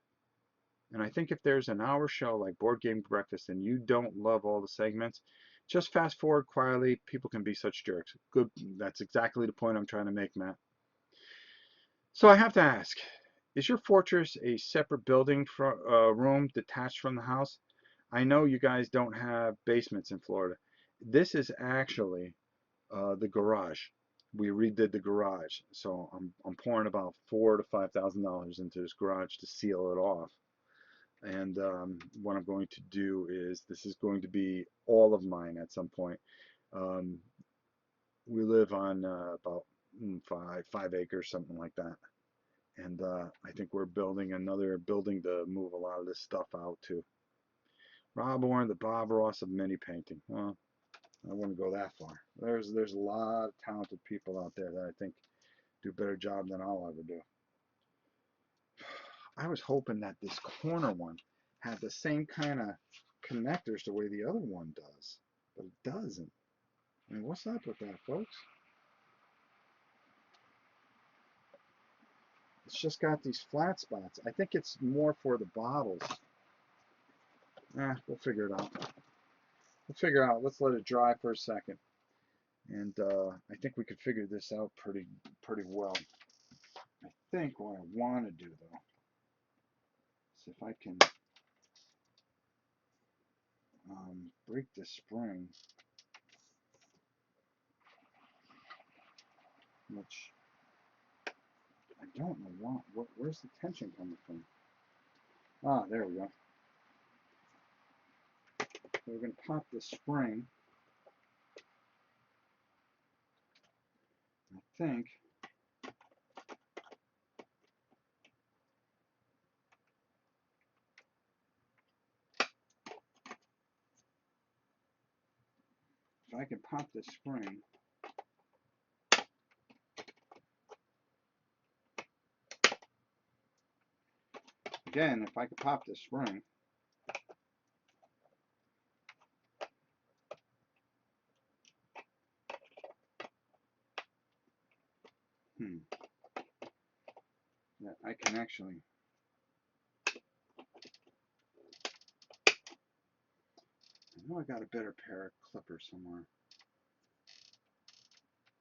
And I think if there's an hour show like Board Game Breakfast and you don't love all the segments, just fast forward quietly. People can be such jerks. Good. That's exactly the point I'm trying to make, Matt. So I have to ask, Is your fortress a separate building room detached from the house? I know you guys don't have basements in Florida. This is actually the garage. We redid the garage, so I'm pouring about $4,000 to $5,000 into this garage to seal it off. And what I'm going to do is this is going to be all of mine at some point. Um, we live on about five acres, something like that. And I think we're building another building to move a lot of this stuff out to. Rob Orne, the Bob Ross of mini painting. Well, I wouldn't go that far. There's a lot of talented people out there that I think do a better job than I'll ever do. I was hoping that this corner one had the same kind of connectors the way the other one does, but it doesn't. I mean, what's up with that, folks? It's just got these flat spots. I think it's more for the bottles. We'll figure it out. We'll figure it out. Let's let it dry for a second. And I think we could figure this out pretty well. I think what I want to do, though, is if I can break the spring, which I don't know where's the tension coming from? Ah, there we go. So we're going to pop the spring. I think if I can pop the spring, again, if I could pop the spring, that I can actually, I know I got a better pair of clippers somewhere.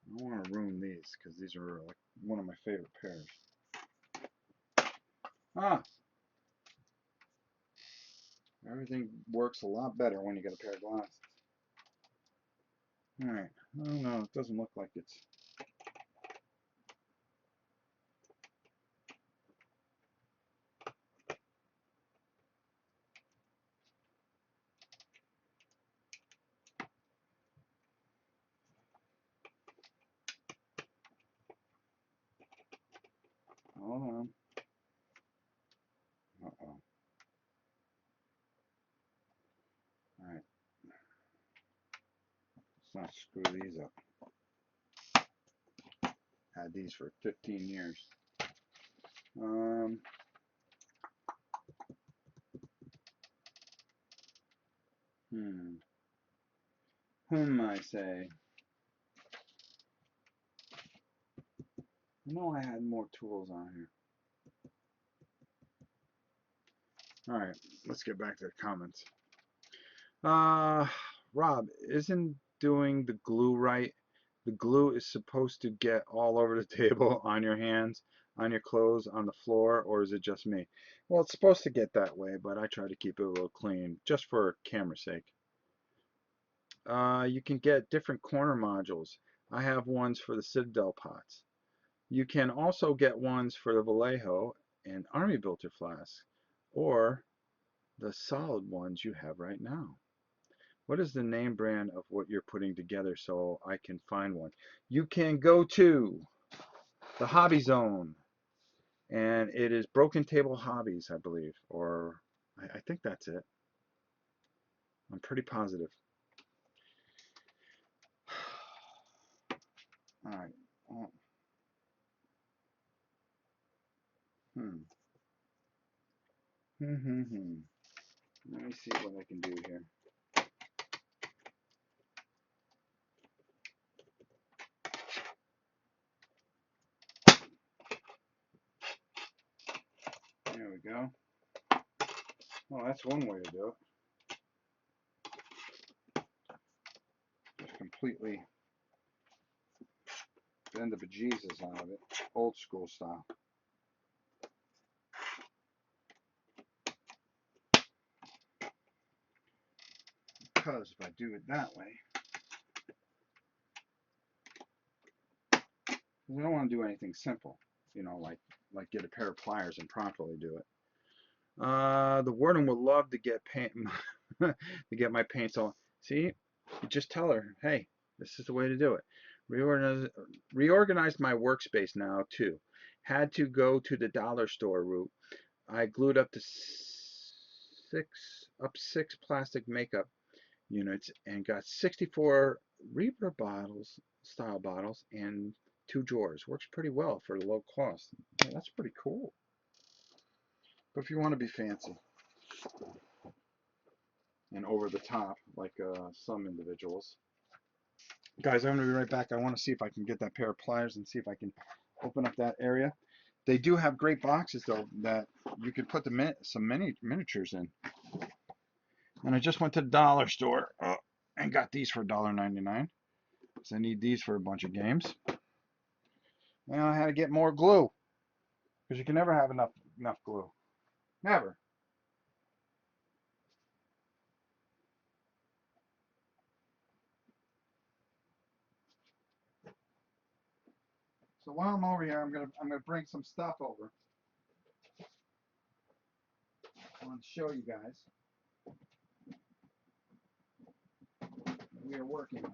I don't want to ruin these because these are like one of my favorite pairs. Ah, everything works a lot better when you get a pair of glasses. All right, I don't know, it doesn't look like it's. Hold on. Uh-oh. All right. Let's not screw these up. Had these for 15 years. I say. I know I had more tools on here. All right, let's get back to the comments. Rob, isn't doing the glue right? The glue is supposed to get all over the table, on your hands, on your clothes, on the floor, or is it just me? Well, it's supposed to get that way, but I try to keep it a little clean, just for camera's sake. You can get different corner modules. I have ones for the Citadel pots. You can also get ones for the Vallejo and Army Builder flasks, or the solid ones you have right now. What is the name brand of what you're putting together so I can find one? You can go to the Hobby Zone, and it is Broken Table Hobbies, I believe, or I think that's it. I'm pretty positive. All right. Oh. Hmm. Let me see what I can do here. There we go. Well, that's one way to do it. Just completely bend the bejesus out of it, old school style. because if I do it that way, we don't want to do anything simple, you know, like get a pair of pliers and properly do it. The warden would love to get paint to get my paints all. See, you just tell her, hey, this is the way to do it. Reorganize my workspace now too. Had to go to the dollar store route. I glued up to six plastic makeup units and got 64 Reaper bottles, style bottles, and 2 drawers. Works pretty well for the low cost. Yeah, that's pretty cool. But if you want to be fancy and over the top, like some individuals. Guys, I'm going to be right back. I want to see if I can get that pair of pliers and see if I can open up that area. They do have great boxes, though, that you could put some miniatures in. And I just went to the dollar store and got these for $1.99. Because I need these for a bunch of games. And I had to get more glue. Because you can never have enough glue. Never. So while I'm over here, I'm gonna bring some stuff over. I want to show you guys what we are working on.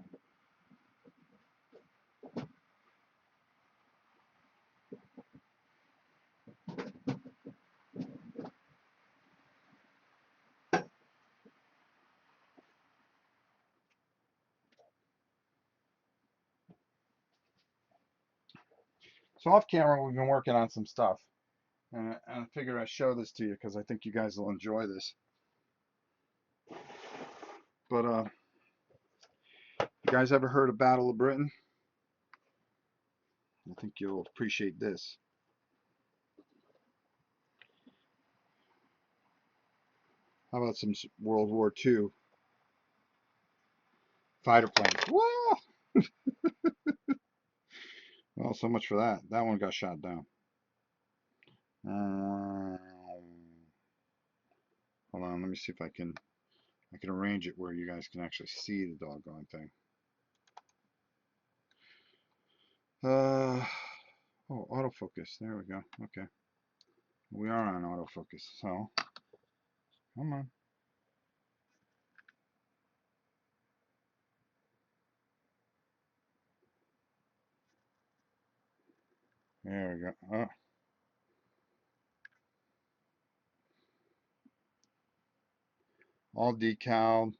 So off camera, we've been working on some stuff, and I figured I'd show this to you because I think you guys will enjoy this. But you guys ever heard of Battle of Britain? I think you'll appreciate this. How about some World War II fighter planes? Whoa! Well, so much for that. That one got shot down. Hold on, let me see if I can arrange it where you guys can actually see the doggone thing. Oh, autofocus. There we go. Okay. We are on autofocus, so come on. There we go. Oh. All decaled.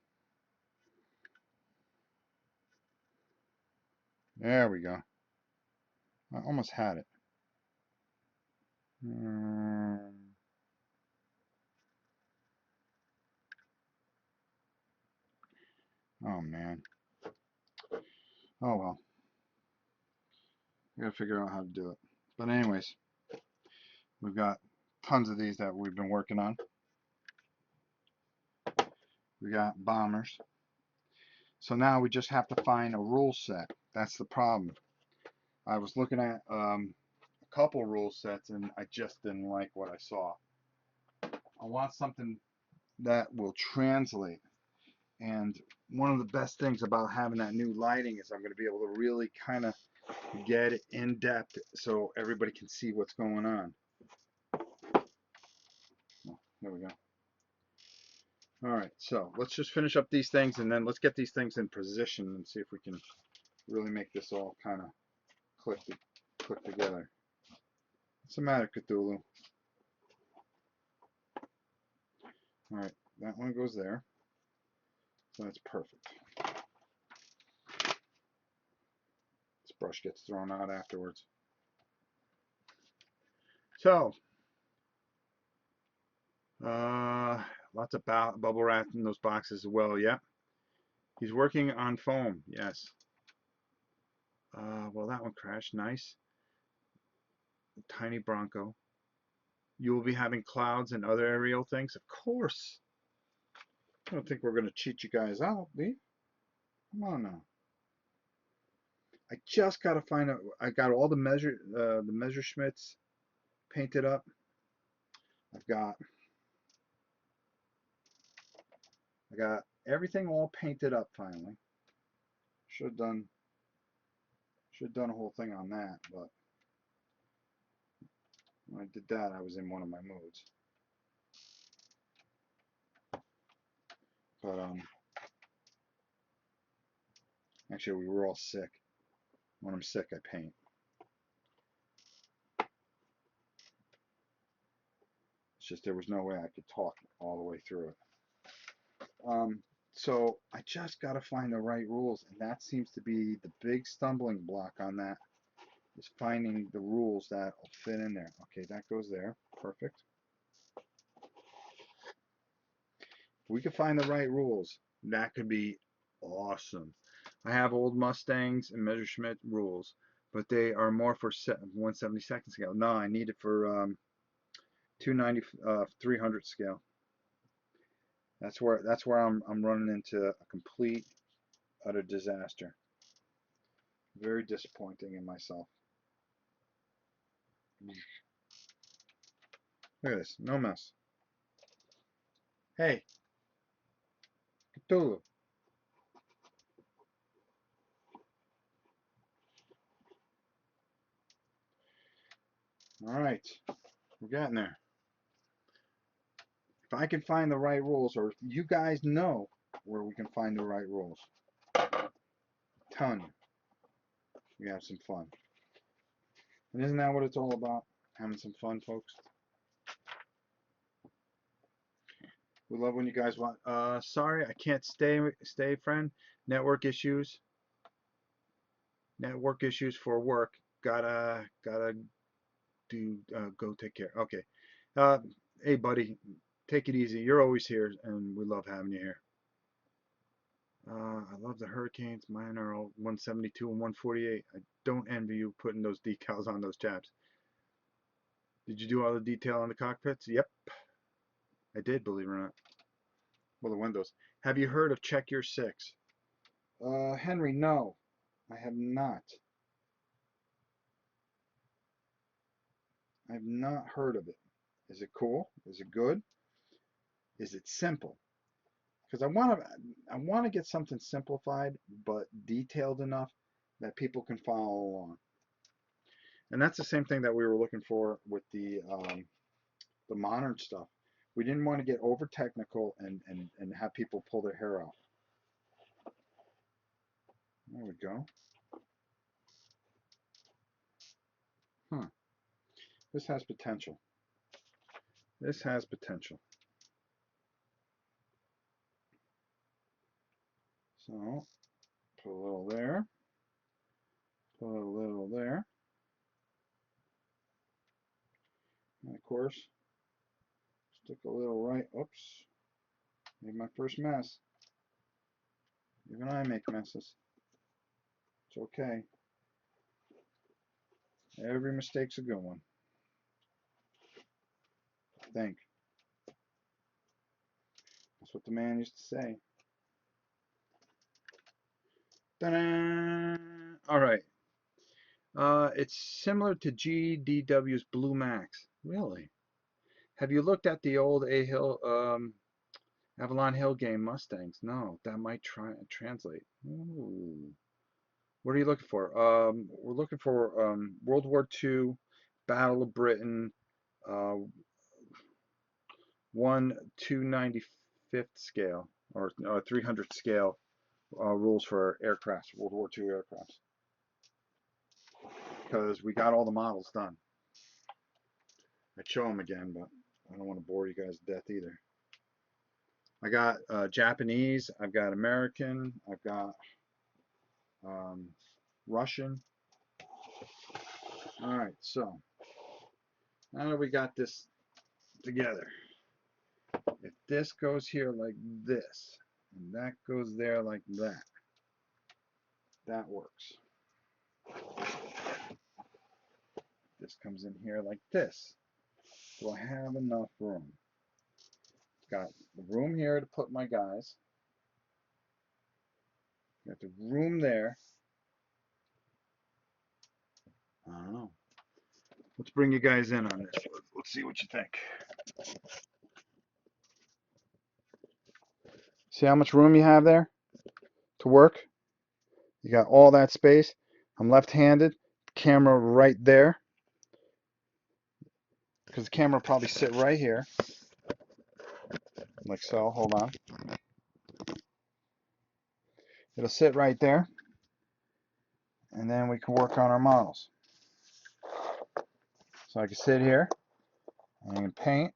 There we go. I almost had it. Oh man. Oh well. We gotta figure out how to do it. But anyways, we've got tons of these that we've been working on. We got bombers. So now we just have to find a rule set. That's the problem. I was looking at a couple rule sets and I just didn't like what I saw. I want something that will translate. And one of the best things about having that new lighting is I'm going to be able to really kind of get it in depth so everybody can see what's going on. Oh, there we go. All right, so let's just finish up these things and then let's get these things in position and see if we can really make this all kind of click together. What's the matter, Cthulhu? All right, that one goes there. So that's perfect. This brush gets thrown out afterwards. So, lots of bubble wrap in those boxes as well. Yeah, he's working on foam. Yes. Well, that one crashed. Nice. Tiny Bronco. You will be having clouds and other aerial things, of course. I don't think we're going to cheat you guys out, B. Come on now. I just got to find out. I got all the Messerschmitts painted up. I got everything all painted up finally. Should have done a whole thing on that, but when I did that, I was in one of my moods. But actually, we were all sick. When I'm sick, I paint. It's just there was no way I could talk all the way through it. So I just got to find the right rules, and that seems to be the big stumbling block on that, is finding the rules that will fit in there. Okay, that goes there. Perfect. If we could find the right rules, that could be awesome. I have old Mustangs and Messerschmitt rules, but they are more for 1/72 scale. No, I need it for 290, 300 scale. That's where I'm running into a complete utter disaster. Very disappointing in myself. Look at this, no mess. Hey, Cthulhu. All right, we're getting there. If I can find the right rules, or if you guys know where we can find the right rules, I'm telling you, we have some fun. And isn't that what it's all about? Having some fun, folks. We love when you guys want. Sorry, I can't stay, friend. Network issues. Network issues for work. Gotta do. Go take care. Okay. Uh, hey, buddy, take it easy. You're always here, and we love having you here. I love the Hurricanes. Mine are all 172 and 148. I don't envy you putting those decals on those chaps. Did you do all the detail on the cockpits? Yep, I did, believe it or not. Well, the windows. Have you heard of Check Your Six? Henry, no, I have not. I've not heard of it. Is it cool? Is it good? Is it simple? Because I want to get something simplified but detailed enough that people can follow along. And that's the same thing that we were looking for with the modern stuff. We didn't want to get over technical and have people pull their hair out. There we go. Huh. This has potential. This has potential. So, put a little there. Put a little there. And of course, stick a little right. Oops. Made my first mess. Even I make messes. It's okay. Every mistake's a good one. I think. That's what the man used to say. Ta-da! All right. It's similar to GDW's Blue Max. Really? Have you looked at the old Avalon Hill game Mustangs? No, that might translate. Ooh. What are you looking for? We're looking for World War II, Battle of Britain, uh, 1/295th scale or 300 scale rules for aircrafts, World War II aircrafts. Because we got all the models done. I'd show them again, but I don't want to bore you guys to death either. I got Japanese, I've got American, I've got Russian. All right, so now that we got this together, if this goes here like this, and that goes there like that, that works. This comes in here like this. Do I have enough room? Got the room here to put my guys. Got the room there. I don't know. Let's bring you guys in on this. Let's see what you think. See how much room you have there to work? You got all that space. I'm left-handed. Camera right there. Because the camera will probably sit right here. Like so. Hold on. It'll sit right there. And then we can work on our models. So I can sit here and I can paint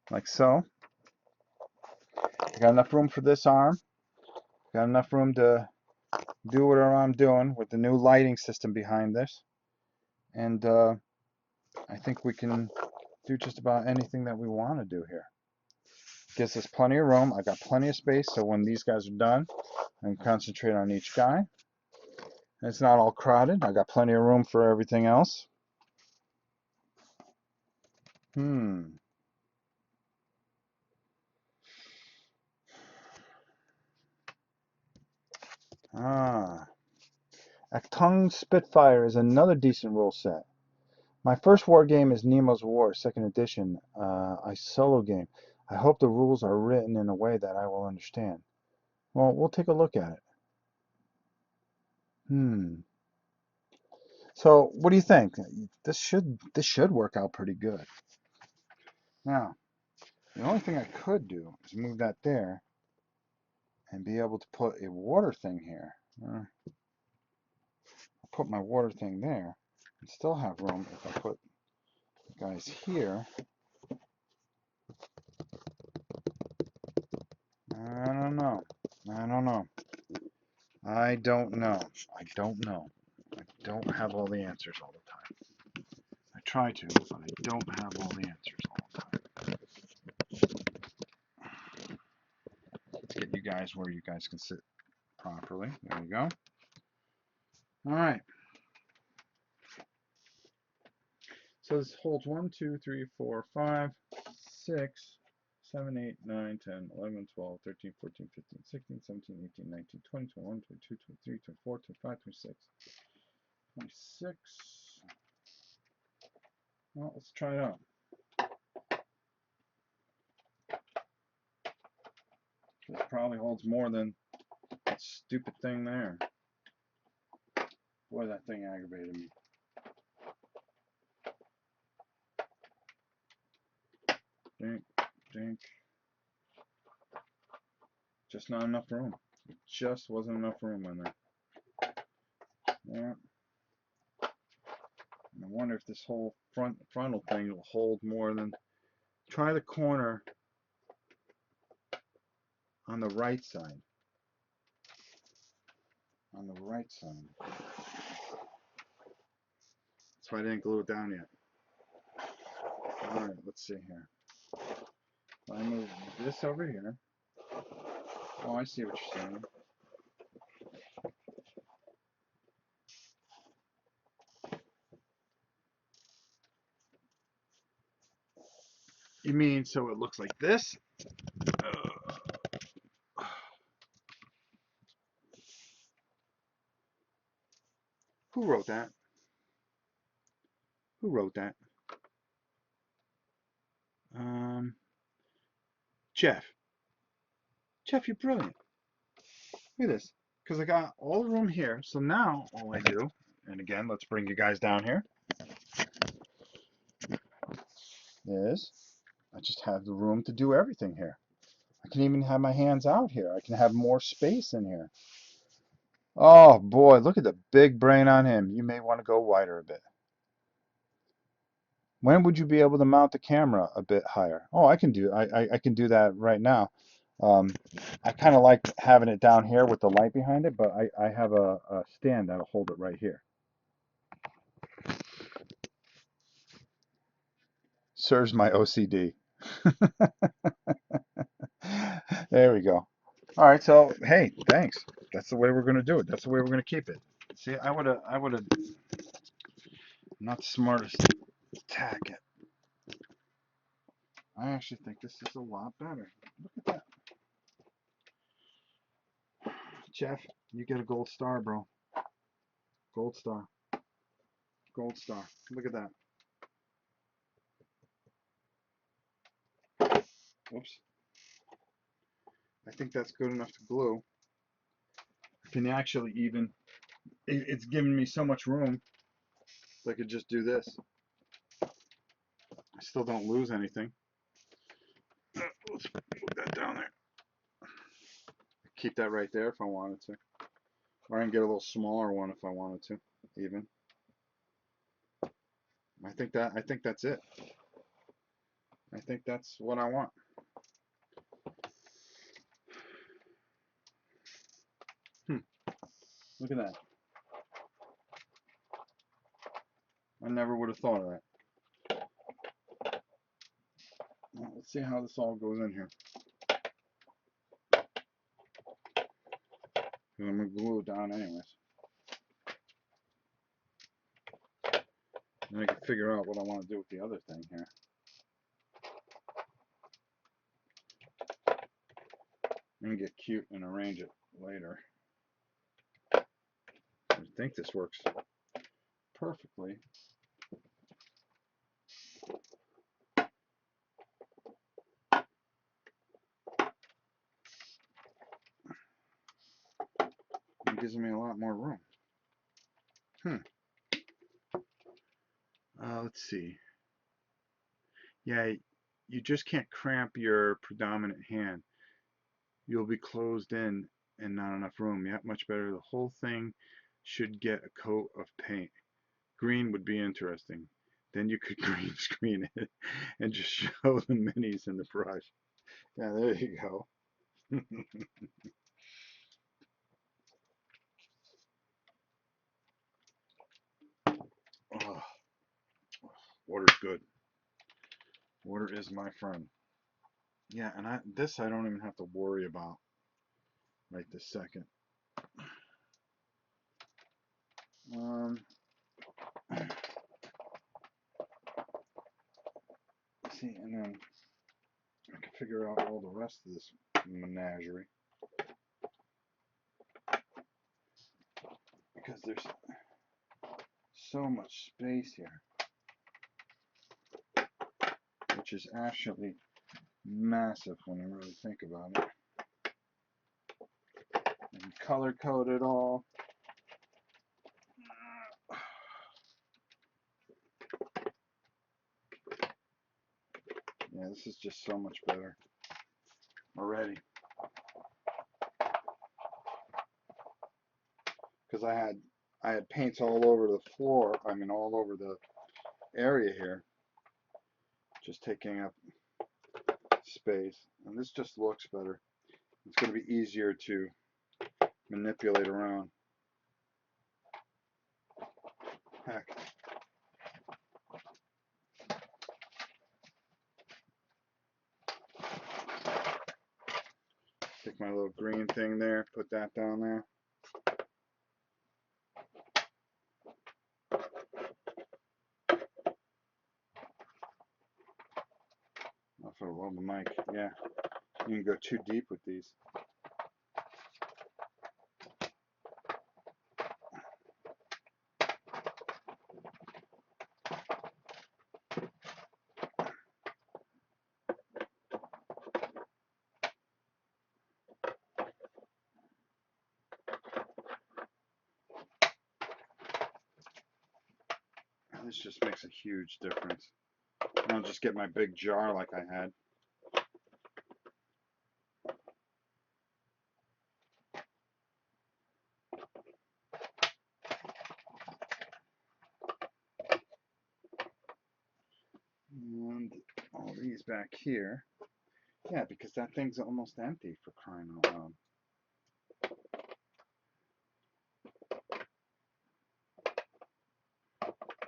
like so. I got enough room for this arm. Got enough room to do whatever I'm doing with the new lighting system behind this. And I think we can do just about anything that we want to do here. Gives us plenty of room. I got plenty of space, so when these guys are done, I can concentrate on each guy. And it's not all crowded. I got plenty of room for everything else. Ah. Actung Spitfire is another decent rule set. My first war game is Nemo's War, 2nd edition, a solo game. I hope the rules are written in a way that I will understand. Well, we'll take a look at it. So, what do you think? This should work out pretty good. Now, the only thing I could do is move that there and be able to put a water thing here. I'll put my water thing there and still have room if I put the guys here. I don't know. I don't know. I don't know. I don't know. I don't have all the answers all the time. I try to, but I don't have all the answers all the time. Let's get you guys where you guys can sit properly. There you go. All right. So this holds 1, 2, 3, 4, 5, 6, 7, 8, 9, 10, 11, 12, 13, 14, 15, 16, 17, 18, 19, 20, 21, 22, 23, 24, 25, 26, 26. Well, let's try it out. It probably holds more than that stupid thing there. Boy, that thing aggravated me. Dink, dink. Just not enough room. It just wasn't enough room in there. Yeah. And I wonder if this whole frontal thing will hold more than. Try the corner on the right side. On the right side. That's why I didn't glue it down yet. Alright, let's see here. I move this over here. Oh, I see what you're saying. You mean so it looks like this? Who wrote that? Who wrote that? Jeff. Jeff, you're brilliant. Look at this. Because I got all the room here. So now all I do, and again, let's bring you guys down here, is I just have the room to do everything here. I can even have my hands out here. I can have more space in here. Oh boy, look at the big brain on him. You may want to go wider a bit. When would you be able to mount the camera a bit higher? Oh, I can do that right now. I kind of like having it down here with the light behind it, but I have a stand that'll hold it right here. Serves my OCD. There we go. All right, so hey, thanks. That's the way we're gonna do it. That's the way we're gonna keep it. See, I would have, not the smartest tack it. I actually think this is a lot better. Look at that. Jeff, you get a gold star, bro. Gold star. Gold star. Look at that. Oops. I think that's good enough to glue. I can actually even, it's giving me so much room I could just do this. I still don't lose anything. Let's move that down there. Keep that right there if I wanted to. Or I can get a little smaller one if I wanted to, even. I think that's it. I think that's what I want. Look at that. I never would have thought of that. Well, let's see how this all goes in here. I'm going to glue it down anyways. And I can figure out what I want to do with the other thing here. I'm going to get cute and arrange it later. I think this works perfectly. It gives me a lot more room. Let's see. Yeah, you just can't cramp your predominant hand. You'll be closed in and not enough room. Yeah, much better. The whole thing should get a coat of paint. Green would be interesting. Then you could green screen it and just show the minis in the brush. Yeah, there you go. Oh, water's good. Water is my friend. Yeah, and I don't even have to worry about right this second. See, and then I can figure out all the rest of this menagerie because there's so much space here, which is actually massive when you really think about it. And color code it all. Yeah, this is just so much better already. Because I had paints all over the floor. I mean, all over the area here, just taking up space. And this just looks better. It's going to be easier to manipulate around. Heck. Take my little green thing there, put that down there. Oh, for the mic, yeah. You can go too deep with these. This just makes a huge difference. I'll just get my big jar like I had. And all these back here. Yeah, because that thing's almost empty, for crying out loud.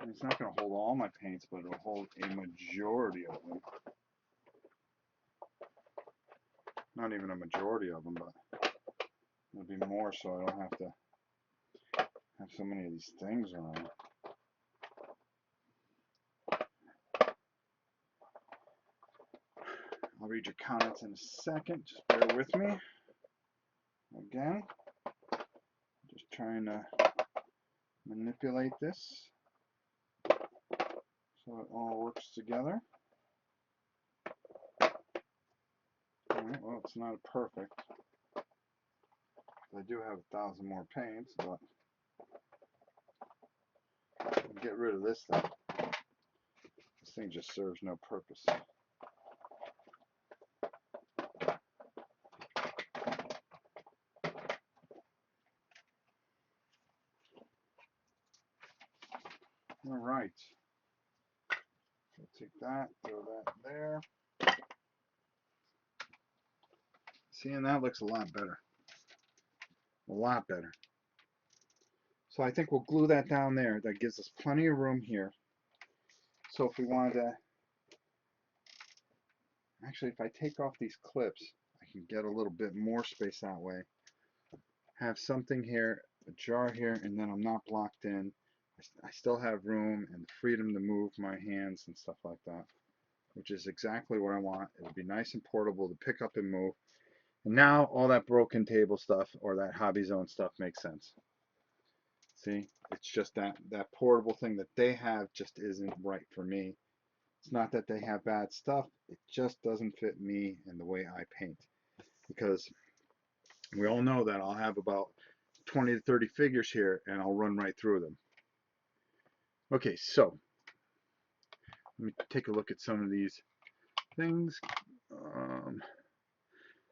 And it's not going to hold all my paints, but it'll hold a majority of them. Not even a majority of them, but it'll be more so I don't have to have so many of these things around. I'll read your comments in a second. Just bear with me. Again, just trying to manipulate this so it all works together. Alright, well, it's not perfect. I do have 1,000 more paints, but I'll get rid of this thing. This thing just serves no purpose. Alright. So take that, throw that there. See, and that looks a lot better. A lot better. So I think we'll glue that down there. That gives us plenty of room here. So if we wanted to, actually if I take off these clips, I can get a little bit more space that way. Have something here, a jar here, and then I'm not blocked in. I still have room and the freedom to move my hands and stuff like that, which is exactly what I want. It would be nice and portable to pick up and move. And now all that broken table stuff or that hobby zone stuff makes sense. See, it's just that portable thing that they have just isn't right for me. It's not that they have bad stuff. It just doesn't fit me and the way I paint. Because we all know that I'll have about 20 to 30 figures here and I'll run right through them. Okay, so let me take a look at some of these things.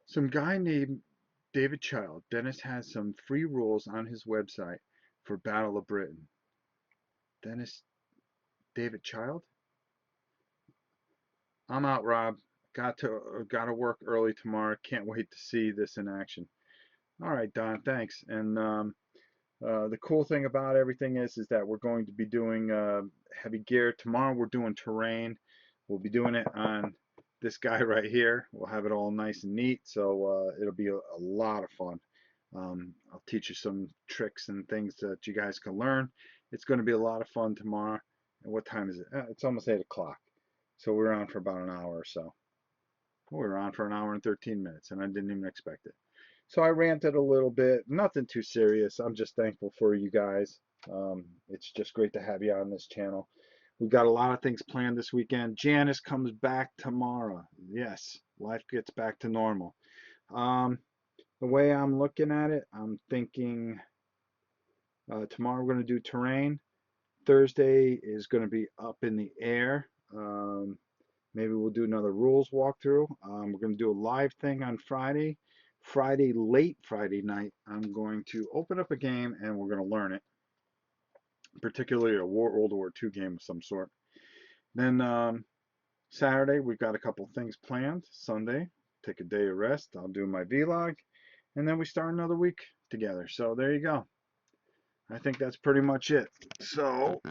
Some guy named David Child. Dennis has some free rules on his website for Battle of Britain. Dennis, David Child? I'm out, Rob. Got to work early tomorrow. Can't wait to see this in action. All right, Don. Thanks. And the cool thing about everything is that we're going to be doing heavy gear tomorrow. We're doing terrain. We'll be doing it on this guy right here. We'll have it all nice and neat. So it'll be a lot of fun. I'll teach you some tricks and things that you guys can learn. It's going to be a lot of fun tomorrow. And what time is it? It's almost 8 o'clock. So we're on for about an hour or so. We were on for an hour and 13 minutes, and I didn't even expect it. So I ranted a little bit. Nothing too serious. I'm just thankful for you guys. It's just great to have you on this channel. We've got a lot of things planned this weekend. Janice comes back tomorrow. Yes, life gets back to normal. The way I'm looking at it, I'm thinking tomorrow we're going to do terrain. Thursday is going to be up in the air. Maybe we'll do another rules walkthrough. We're going to do a live thing on Friday. Late Friday night, I'm going to open up a game and we're going to learn it, particularly a World War II game of some sort. Then Saturday, we've got a couple things planned. Sunday, take a day of rest. I'll do my vlog, and then we start another week together. So there you go. I think that's pretty much it. So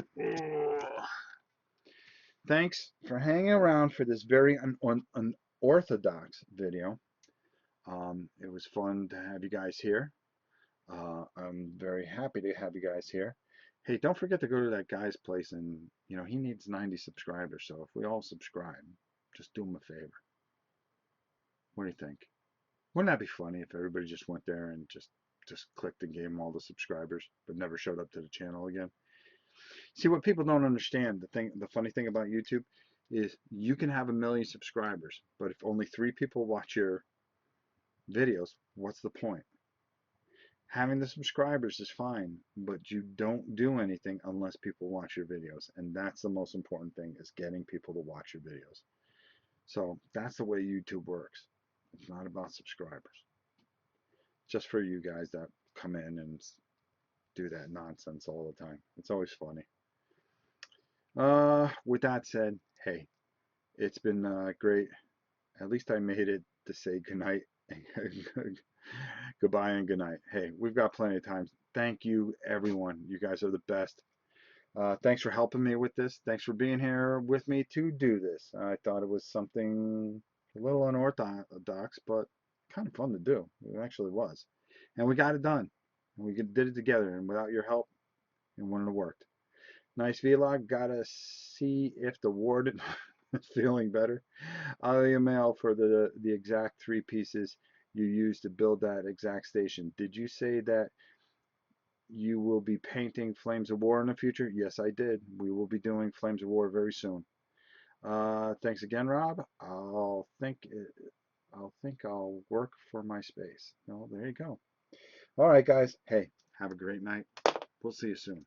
thanks for hanging around for this very unorthodox video. It was fun to have you guys here. I'm very happy to have you guys here. Hey, don't forget to go to that guy's place, and he needs 90 subscribers. So if we all subscribe, just do him a favor. What do you think? Wouldn't that be funny if everybody just went there and just clicked and gave him all the subscribers, but never showed up to the channel again? See, what people don't understand, the funny thing about YouTube is you can have 1 million subscribers, but if only 3 people watch your videos, what's the point? Having the subscribers is fine, but you don't do anything unless people watch your videos. And that's the most important thing, is getting people to watch your videos. So that's the way YouTube works. It's not about subscribers. Just for you guys that come in and do that nonsense all the time. It's always funny. With that said, hey, it's been great. At least I made it to say goodnight. Goodbye and good night. Hey, we've got plenty of time. Thank you, everyone. You guys are the best. Thanks for helping me with this. Thanks for being here with me to do this. I thought it was something a little unorthodox, but kind of fun to do. It actually was. And we got it done. And we did it together. And without your help, it wouldn't have worked. Nice vlog. Gotta see if the warden is feeling better. I'll email for the exact 3 pieces you used to build that exact station. Did you say that you will be painting Flames of War in the future? Yes, I did. We will be doing Flames of War very soon. Thanks again, Rob. I'll think I'll think I'll work for my space. No, there you go. All right, guys. Hey, have a great night. We'll see you soon.